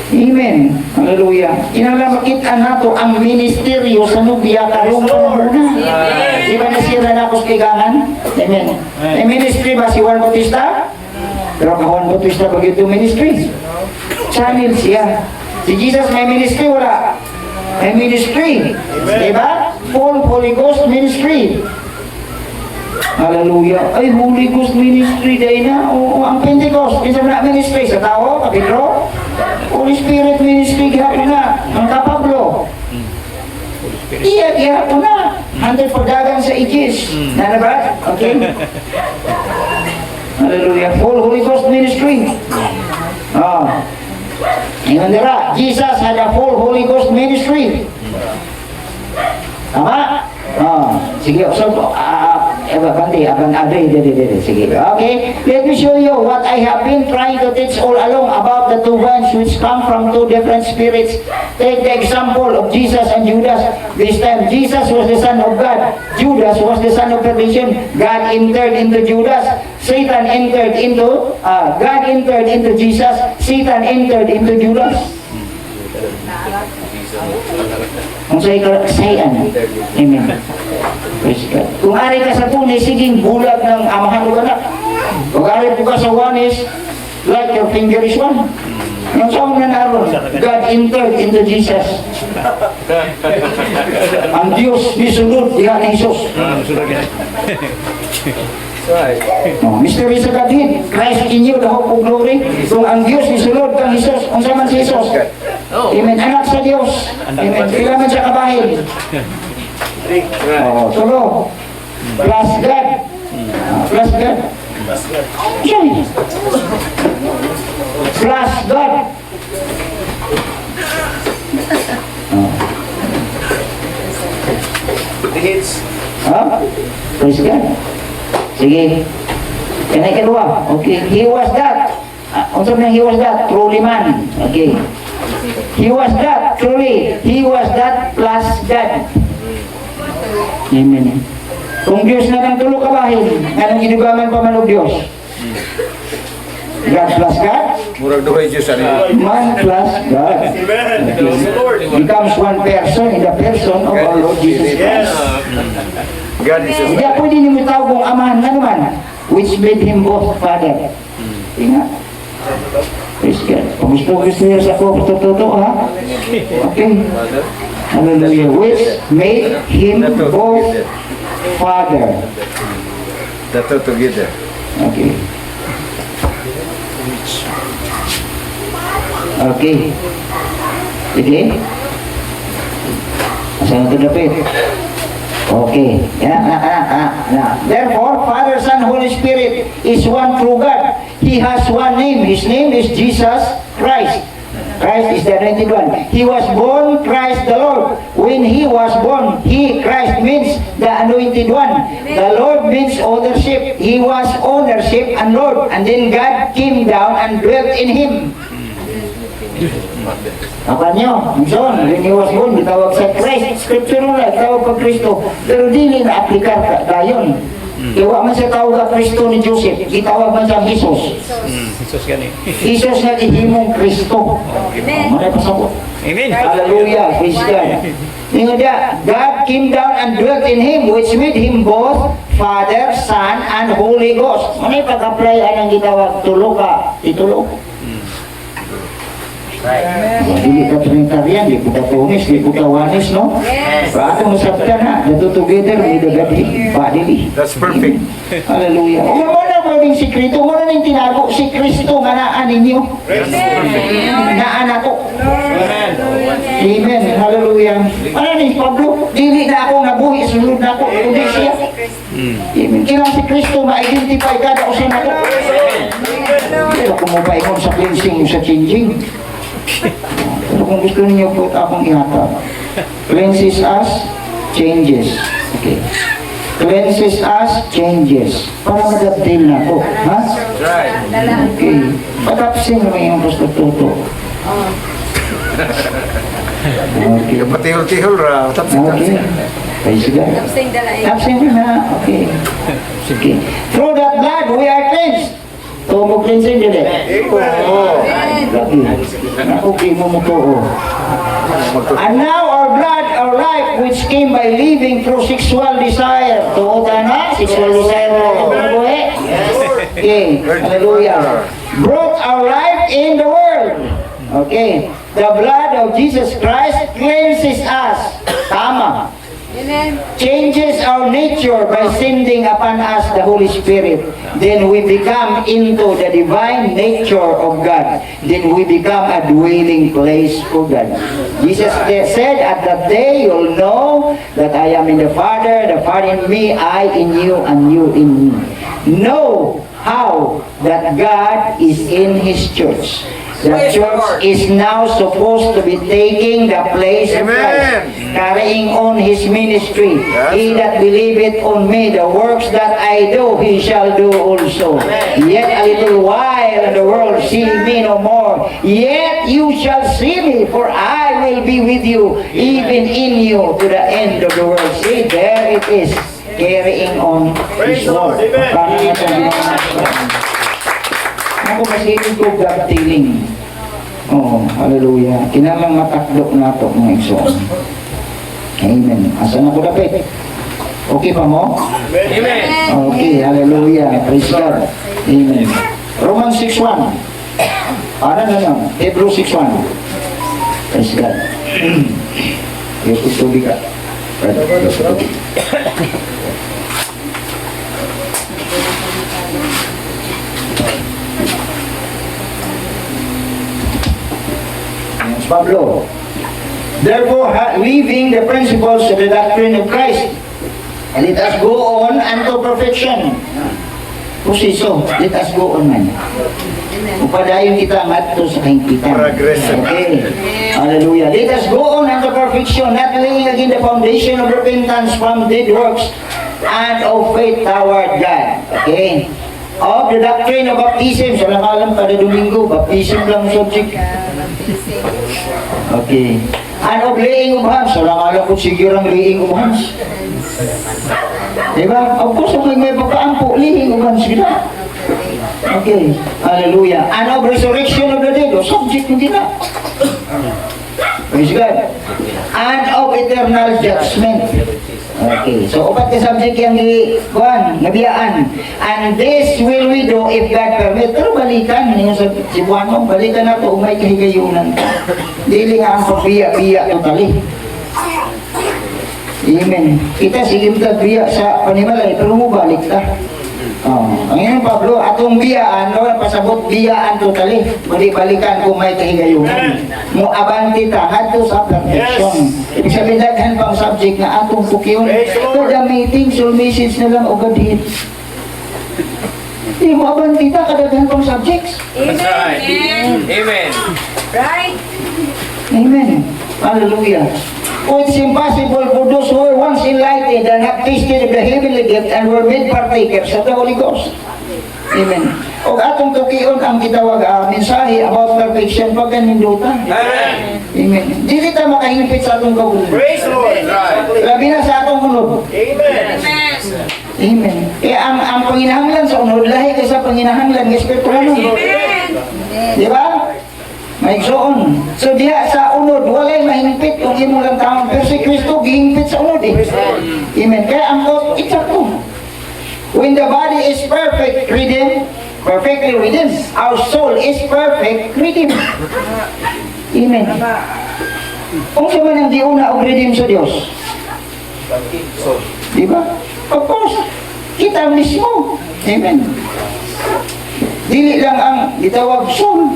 Amen. Hallelujah. Inalamakita nato ang ministeryo sa nubya karong panahon na. Di ba nasira na ako sa kigangan? Amen. May ministry ba si Juan Bautista? Pero ka Juan Bautista bagay ito ministry. Channel siya. Si Jesus may ministry, wala. May ministry. Di ba? Full Holy Ghost ministry. Hallelujah. Ay, Holy Ghost ministry dahil na. O ang Pentecost, isa na ministry sa tao, kapitro. Holy Spirit ministry, gihapon na. Ang kapablo. Iya, gihapon na. Hantay pagdagan sa Igis. Na ba? Okay? Hallelujah. Full Holy Ghost ministry. Ingon dira, Jesus had a full Holy Ghost ministry. Tama? Sige, so, sige. Okay, let me show you what I have been trying to teach all along about the two ones which come from two different spirits. Take the example of Jesus and Judas. This time, Jesus was the son of God. Judas was the son of perdition. God entered into Judas. Satan entered into, God entered into Jesus. Satan entered into Judas. Kung sa'yo kasayan. Amen. Praise God. Kung ari ka sa tunay, siging bulag ng amahan o anak. Kung ari po ka sa one is, like your finger is one. Yung saan na naroon, God entered into Jesus. Ang Diyos nisulod, diha ni Jesus. Mystery sa Godhead, Christ in you, the hope of glory. Kung ang Diyos nisulod kang Jesus, kung saan man si Jesus. Amen. Anak sa Diyos. Amen. Kailangan sa kabahin. Tulo. Plus God. Plus God. Plus God. Praise God. Sige. Yan ay kedua. Okay. He was that. Unsa man he was that? Truly man. Okay. He was that. Truly. He was that plus God. Amen. Kung Diyos na ng tulo kabahin, anong ginugaman pa man og Diyos? God plus God? Murag duhay Diyos ano? Man plus God. Becomes one person in the person of our Lord Jesus Christ. God is Hindi ako din yung tawag kong amahan na naman, which made him both Father. Tingnan. Praise God. Kung gusto niya sa ako, totoo ha? Okay. Hallelujah. Which made him both Father. That two together. Okay. Okay. Sige. Saan ito dapit? Okay. Therefore, Father, Son, Holy Spirit is one true God. He has one name. His name is Jesus Christ. Christ is the anointed one. He was born Christ the Lord. When he was born, he, Christ, means the anointed one. The Lord means ownership. He was ownership and Lord. And then God came down and dwelt in him. Apa nyo? When he was born, ditawag sa Christ. Scripture na, ditawag pa Kristo. Pero dili na aplikar dayon. Iwa man sa tawag ka Kristo ni Joseph, itawag man sa Jesus. Jesus gani. Jesus na ihimong Kristo. Amen. Manay pasabot. Amen. Hallelujah, praise God. Tingnan niya, God came down and dwelt in him, which made him both Father, Son, and Holy Ghost. Ano yung pag-apply ang gitawag tulo ka, itulog? Hindi ka Trinitarian, di ka Tunis, di ka Wanis, no? Yes. Paano masabtan ha? The two together, may dagadi, bodily. That's perfect. Hallelujah. Kung mo na pwedeng sikreto, mo na nang tinago, si Kristo nga naan ninyo. Naan ako. Amen. Hallelujah. Ano ni Pablo? Dili na ako nabuhi, sunod na ako. Kundi siya. Amen. Kailangan si Kristo ma-identify kada usan ako. Pero kung mo paingon sa cleansing, sa changing. Pero kung gusto niyo po akong ihatag, cleanses us, changes. Okay. Cleanses us, changes. Para madapdil na ako. Ha? Okay. Patapsin naman yung prostituto. Okay. Patihol-tihol ra. Okay. Praise God. Tapsing dalain. Tapsin na. Okay. Okay. Through that blood, we are cleansed. Tumo cleansing din eh. Lagi. Okay mo mo to. And now our blood, our life, which came by living through sexual desire. Tuotan na, sexual desire. Okay, hallelujah. Brought our life in the world. Okay, the blood of Jesus Christ cleanses us. Tama. Amen. Changes our nature by sending upon us the Holy Spirit. Then we become into the divine nature of God. Then we become a dwelling place for God. Jesus said, at that day you'll know that I am in the Father in me, I in you, and you in me. Know how that God is in His church. The church is now supposed to be taking the place of Christ, carrying on His ministry. He that believeth on me, the works that I do, he shall do also. Yet a little while, and the world see me no more. Yet you shall see me, for I will be with you, even in you, to the end of the world. See, there it is, carrying on His word. Paano natin ginagawa? Ako masilin ko gabtiling. Oh, hallelujah. Kinalang matakdo na ito mga igsoon. Amen. Asan ako dapit? Okay pa mo? Amen. Okay, hallelujah. Praise God. Amen. Romans 6:1. Ano na lang? Hebrews 6:1. Praise God. Ito tubig ka. Pablo. Therefore, leaving the principles of the doctrine of Christ, let us go on unto perfection. Pusiso, let us go on man. Upadayon kita ngadto sa kahingpitan. Okay. Hallelujah. Let us go on unto perfection, not laying again the foundation of repentance from dead works and of faith toward God. Okay. Of the doctrine of baptism, sa nakalam kada Domingo, baptism lang subject. Okay. And of laying of hands, so lang alam ko sigurang laying of hands. Diba? Of course, kung may pagkaampo, laying of hands kita. Okay. Hallelujah. And of resurrection of the dead, o subject mo kita. Praise God. And of eternal judgment. Okay. So, upat ka subject yung nabiyaan. And this will we do if God permit. Pero balikan, yung sa Cebuano, balikan na ito, umay kahigayunan. Dili nga ang pagbiya-biya totally. Amen. Kita sige mo biya sa panimalay, pero mo balik ta. Ang inang Pablo, atong biyaan, pasabot biyaan totally. Balikan kung may kahigayunan. Mo abanti ta, hadto sa perfection. Ibig sabihin daghan pang subject na atong tukiyon. So the meeting, so message na lang o gadhit. Hindi mo abanti ta, kadaghan pang subjects. Amen. Amen. Right? Amen. Hallelujah. For it's impossible for those who were once enlightened and have tasted of the heavenly gift and were made partakers of the Holy Ghost. Amen. O atong tukion ang gitawag mensahe about perfection pag ganindutan. Amen. Amen. Dili ta makahingpit sa atong kaugalingon. Praise the Lord. Labi na sa atong unod. Amen. Amen. Amen. Kaya ang panginahanglan sa unod, lahi ka sa panginahanglan ng Espiritu Santo. Amen. Di ba? May igsoon. So diha sa unod, walay mahingpit kung imo lang taon. Pero si Kristo, gihingpit sa unod eh. Amen. Kaya ang kot, eksakto. When the body is perfect, redeemed, perfectly redeemed, our soul is perfect, redeemed. Amen. Kung sa man ang giuna o redeem sa Diyos? Diba? Of course, kita mismo. Amen. Dili lang ang gitawag soul,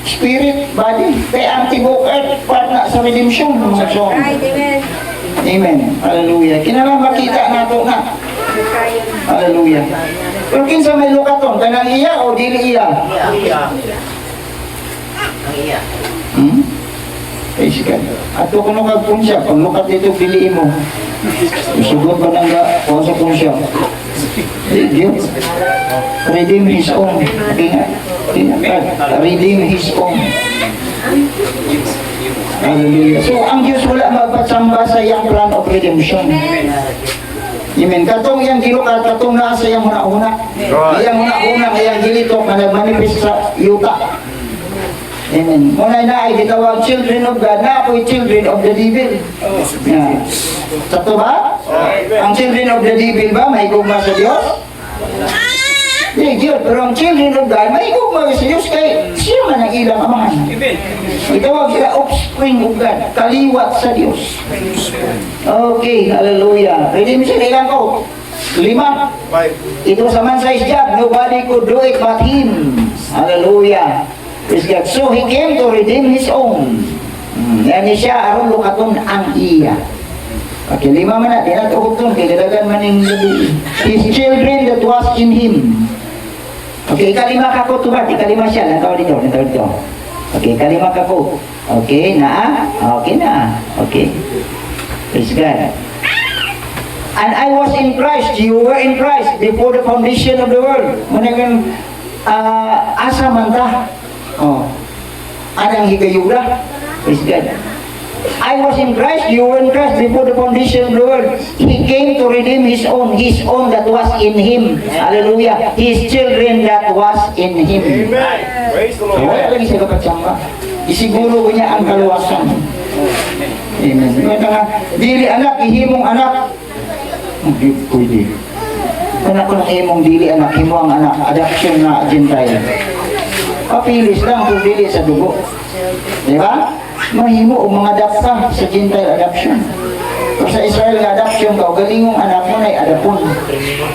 spirit, body. Kaya ang tibok earth, part na sa redemption. Mga soul. Right, amen. Amen. Hallelujah. Kinalang makita nato na. Hallelujah. Pero kinsa may lukaton, kanang iya o dili iya? Praise God. Ato kung nagpun siya, kung lukat dito piliin mo. Sugod ba nang kung sa pun siya? Dios. Redeem His own. Redeem His own. Hallelujah. So, ang Diyos wala magpatsamba sa iyang plan of redemption. Amen. Katong iyang gilukat, katong naa sa iyang una-una. Iyang una-una, iyang gilitok na nagmanifest sa yuta. Amen. Muna na ay gitawag children of God, na ako'y children of the devil. Yeah. Sakto ba? Ang children of the devil ba, may gugma sa Diyos? Hindi, Diyos. Pero ang children of God, may gugma sa Diyos kay siya man ang ilang amahan. Itawag sila offspring of God, kaliwat sa Diyos. Okay, hallelujah. Pwede mo sila ilang ko? 5. Ito sa man size job, nobody could do it but Him. Hallelujah. Praise God. So He came to redeem His own. Yan siya, aron lukaton ang iya. Okay, 5 man na, dinatuhog ito, kaya dadagan man yung gabi. His children that was in Him. Okay, ikalima ka ko, tubat, ikalima siya, lantaw dito. Okay, ikalima ka ko. Okay, na. Okay. Praise God. And I was in Christ, you were in Christ before the foundation of the world. Managang asa man ta. Anang higayura. Praise God. I was in Christ, you were in Christ before the foundation of the world. He came to redeem His own that was in Him. Hallelujah. His children that was in Him. Amen. Praise the Lord. Wala lagi siya kapatsamba. Isiguro ko niya ang kaluwasan. Amen. Dili anak, ihimong anak. Hindi pwede. Anak ko ng imong dili anak, himo ang anak. Adoption na Gentile. Papilis lang kung dili sa dugo. Di ba? Mahimo o mga adapta sa Gentile adoption. Pero sa Israel nga adoption ka, o galingong anak mo na i-adapon.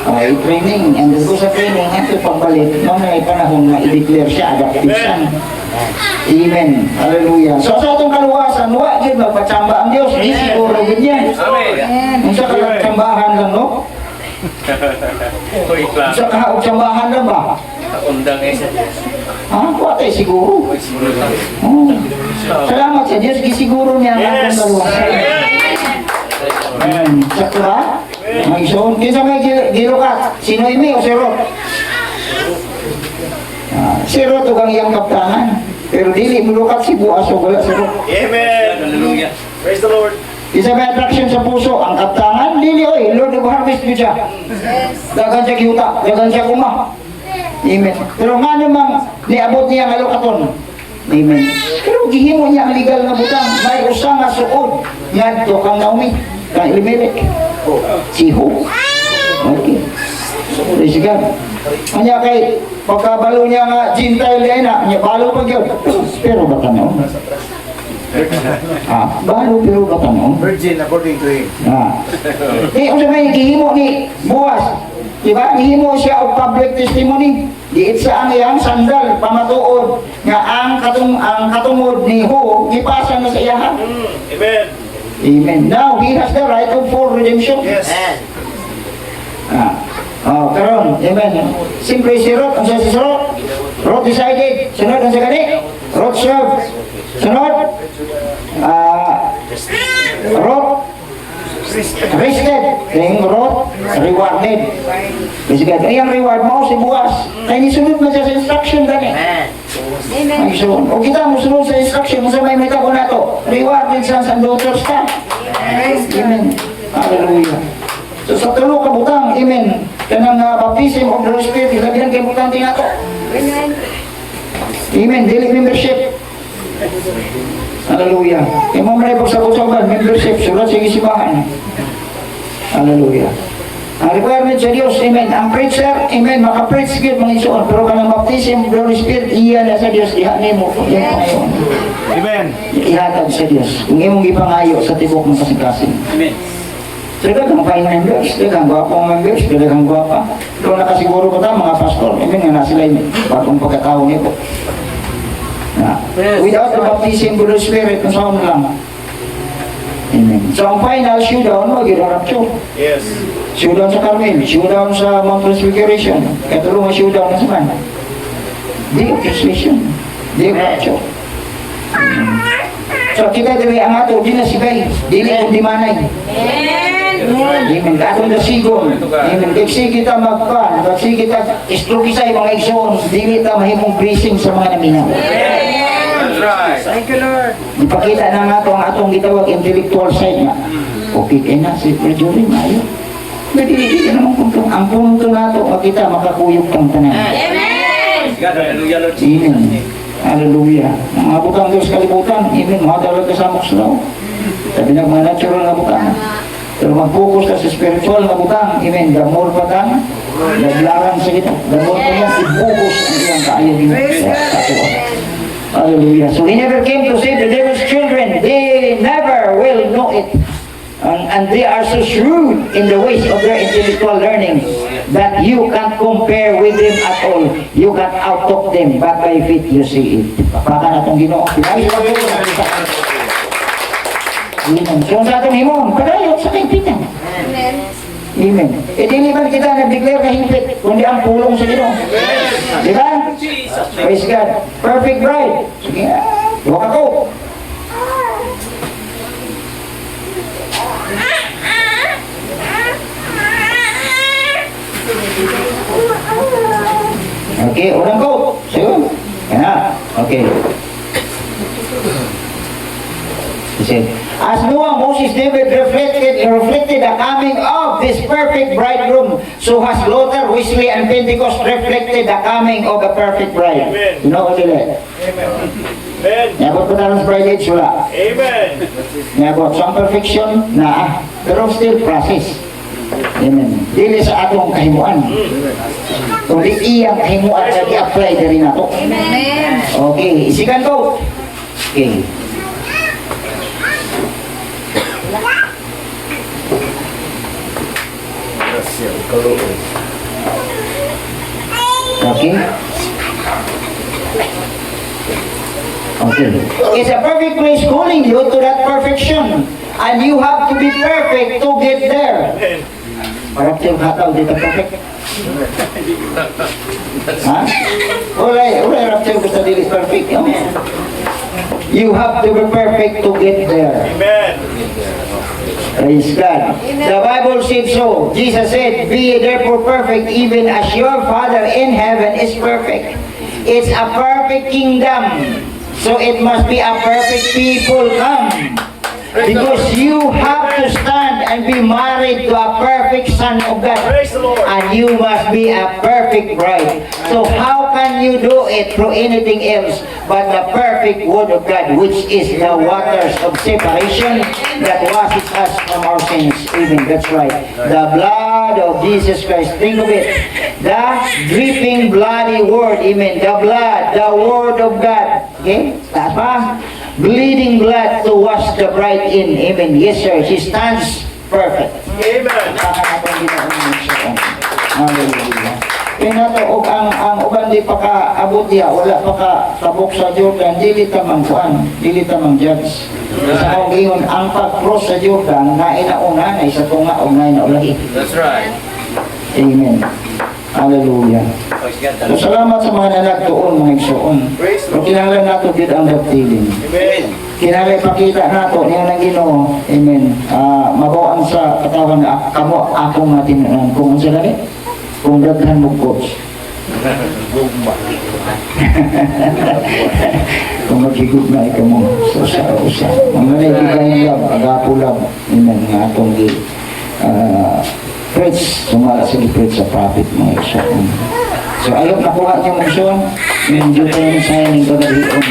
I-training. And doon sa training, ito pagbalik, no na panahon na i-declare siya adoptive son. Amen. Hallelujah. So sa itong kaluwasan, wag yun magpatsamba ang Diyos. Di siguro yun yan. Kung sa kalagtsambahan lang, no? Kung sa kahaugtsambahan lang ba? Undang isa. Kuha tayo siguro. Salamat sa Diyos, gisiguro niya ang akong kaluwasan. Sakto ba? May ison. Kinsa may gilukat? Si Noemi o si Ruth? Si Ruth o kang iyang kaptanan. Pero dili mulukat si Boaz o wala si Ruth. Amen. Hallelujah. Praise the Lord. Isa may attraction sa puso. Ang kaptanan, dili oy, Lord of Harvest yun siya. Dagan siya kiyuta, dagan siya kuma. Amen. Pero nga namang niabot niya ang alukaton. Amen. Pero gihimo niya ang legal na butang. May usa nga suod. Yan to kang Naomi. Kang Elimelech. Siho. Okay. Praise God. Kanya kay pagkabalo niya nga Gentile niya niya balo pag yun. Pero ba tanong? Balo pero ba tanong? Virgin according to him. Kung sa may gihimo ni Boaz, diba? Gihimo siya og public testimony. Diit sa ang iyang sandal pamatuod nga ang katungod ni Ho ipasa na sa iyahan. Amen. Amen. Now he has the right of full redemption. Yes. Karon, amen. Simply si Ruth, ang si Ruth. Ruth decided. Sunod ang sa gani. Ruth served. Sunod. Ruth rested. Yung Ruth rewarded. Kasi God, ay ang reward mo si Boaz. Kaya nisunod man siya sa instruction gani. Amen. Ay sunod. O kita mo sunod sa instruction, sa may mita ko na to. Rewarded sa daughters ka. Amen. Hallelujah. So sa tulo ka butang, amen. Kanang baptism of the Holy Spirit, ilagyan kay butang din nato. Amen. Amen. Daily membership. Hallelujah. Yung mga maribok sa kusaban, membership, sulat sa isibahan. Hallelujah. Ang requirement sa Diyos, amen. Ang preacher, amen, maka-preach good mga isuon. Pero kanang baptism, Holy Spirit, iya na sa Diyos, ihanin mo. Yan po ngayon. Amen. Ihatag sa Diyos. Kung imong ipangayo sa tibok ng kasing-kasing. Amen. Daghang fine members, daghang gwapong members, daghang gwapa. Kung nakasiguro ko ta, mga pastor, amen, nga na sila yung bagong pagkatao nito. Without the baptism, Holy Spirit, kung saan lang. Amen. So ang final showdown, mag-rapture. Yes. Showdown sa Carmel, showdown sa Mount Transfiguration, katulong ang showdown na saman. Day of translation, day of rapture. So kita dili ang ato, di na sigay, dili kung di manay. Amen. Katong dasigong, amen. Kasi kita magpan, kasi kita istrukisay mga igsoon, dili ta mahimong blessing sa mga naminaw. That's right. Thank you, Lord. Ipakita na nga ang atong gitawag intellectual side nga. Okay kaya na si Prejury, mayo. Hindi naman punto. Ang punto na ito, makita, makakuyog kang tanan. Amen. God, hallelujah, Lord. Amen. Hallelujah. Mga butang Diyos kalibutan, amen. Mga dalag kasamok sa daw. Sabi na mga natural na butang. Pero mag-focus ka sa spiritual na butang, amen. The more batang, naglaran sa kita. The more pa yan, i-focus ang iyang kaayaw din. Hallelujah. So he never came to save the devil's children. They never will know it. And they are so shrewd in the ways of their intellectual learning that you can't compare with them at all. You can't outtalk them, but by faith you see it. Baka na itong Ginoo. So sa atong himon, pagayot sa kaibigan. Amen. Amen. E di naman kita nag-declare kahigpit, kundi ang pulong sa Ginoo. Di ba? Praise God. Perfect bride. Sige, huwag ako. Okay, ulang ko. Sige. Kaya, okay. He said, as Noah, Moses, David reflected the coming of this perfect bridegroom, so has Luther, Wesley, and Pentecost reflected the coming of a perfect bride. Amen. You know what it is? Amen. Nabot ko na ng bride age, wala. Amen. Nabot some perfection na, pero still process. Amen. Dili sa atong kahimuan. Kundi iyang kahimuan na i-apply na rin nato. Amen. Okay, isikan ko. Okay. Okay. Okay. It's a perfect place calling you to that perfection. And you have to be perfect to get there. Amen. Parang tiyong hataw dito perfect. Ha? Wala rapture ko sa dili perfect. You have to be perfect to get there. Amen. Praise God. The Bible said so. Jesus said, be ye therefore perfect, even as your Father in heaven is perfect. It's a perfect kingdom. So it must be a perfect people come. Because you have to stand and be married to a perfect Son of God. Praise the Lord. And you must be a perfect bride. So how can you do it through anything else but the perfect Word of God, which is the waters of separation that washes us from our sins? Amen. That's right. The blood of Jesus Christ. Think of it. The dripping bloody Word. Amen. The blood, the Word of God. Okay? Taas pa? Bleeding blood to wash the bride in. Amen. Yes, sir. She stands perfect. Amen. Hallelujah. Kaya nato, og ang uban di pa ka-abot diya, wala pa ka tabok sa Jordan, dili ta mang kuan, dili ta mang judge. Sa akong ingon, ang pag-cross sa Jordan, na inauna, na isa tunga, o na inaulahi. That's right. Amen. Hallelujah. Praise God. So, salamat sa mga nanagtuon, mga igsoon. Pero kinahanglan nato dito ang dagtilin. Amen. Kinahanglan ipakita nato niya ng Ginoo. Amen. Mabawaan sa katawan na kamo akong matinunan. Kung unsa lagi? Kung daghan mo coach. Kung maghigog na ikaw mo sa usa. Mga naibigan lang, agapo lang. Amen. Nga atong preach, sumala sa preach sa prophet mga igsoon. So ayaw nakuha niyo mga igsoon. Medyo tayo sa inyong pagalion.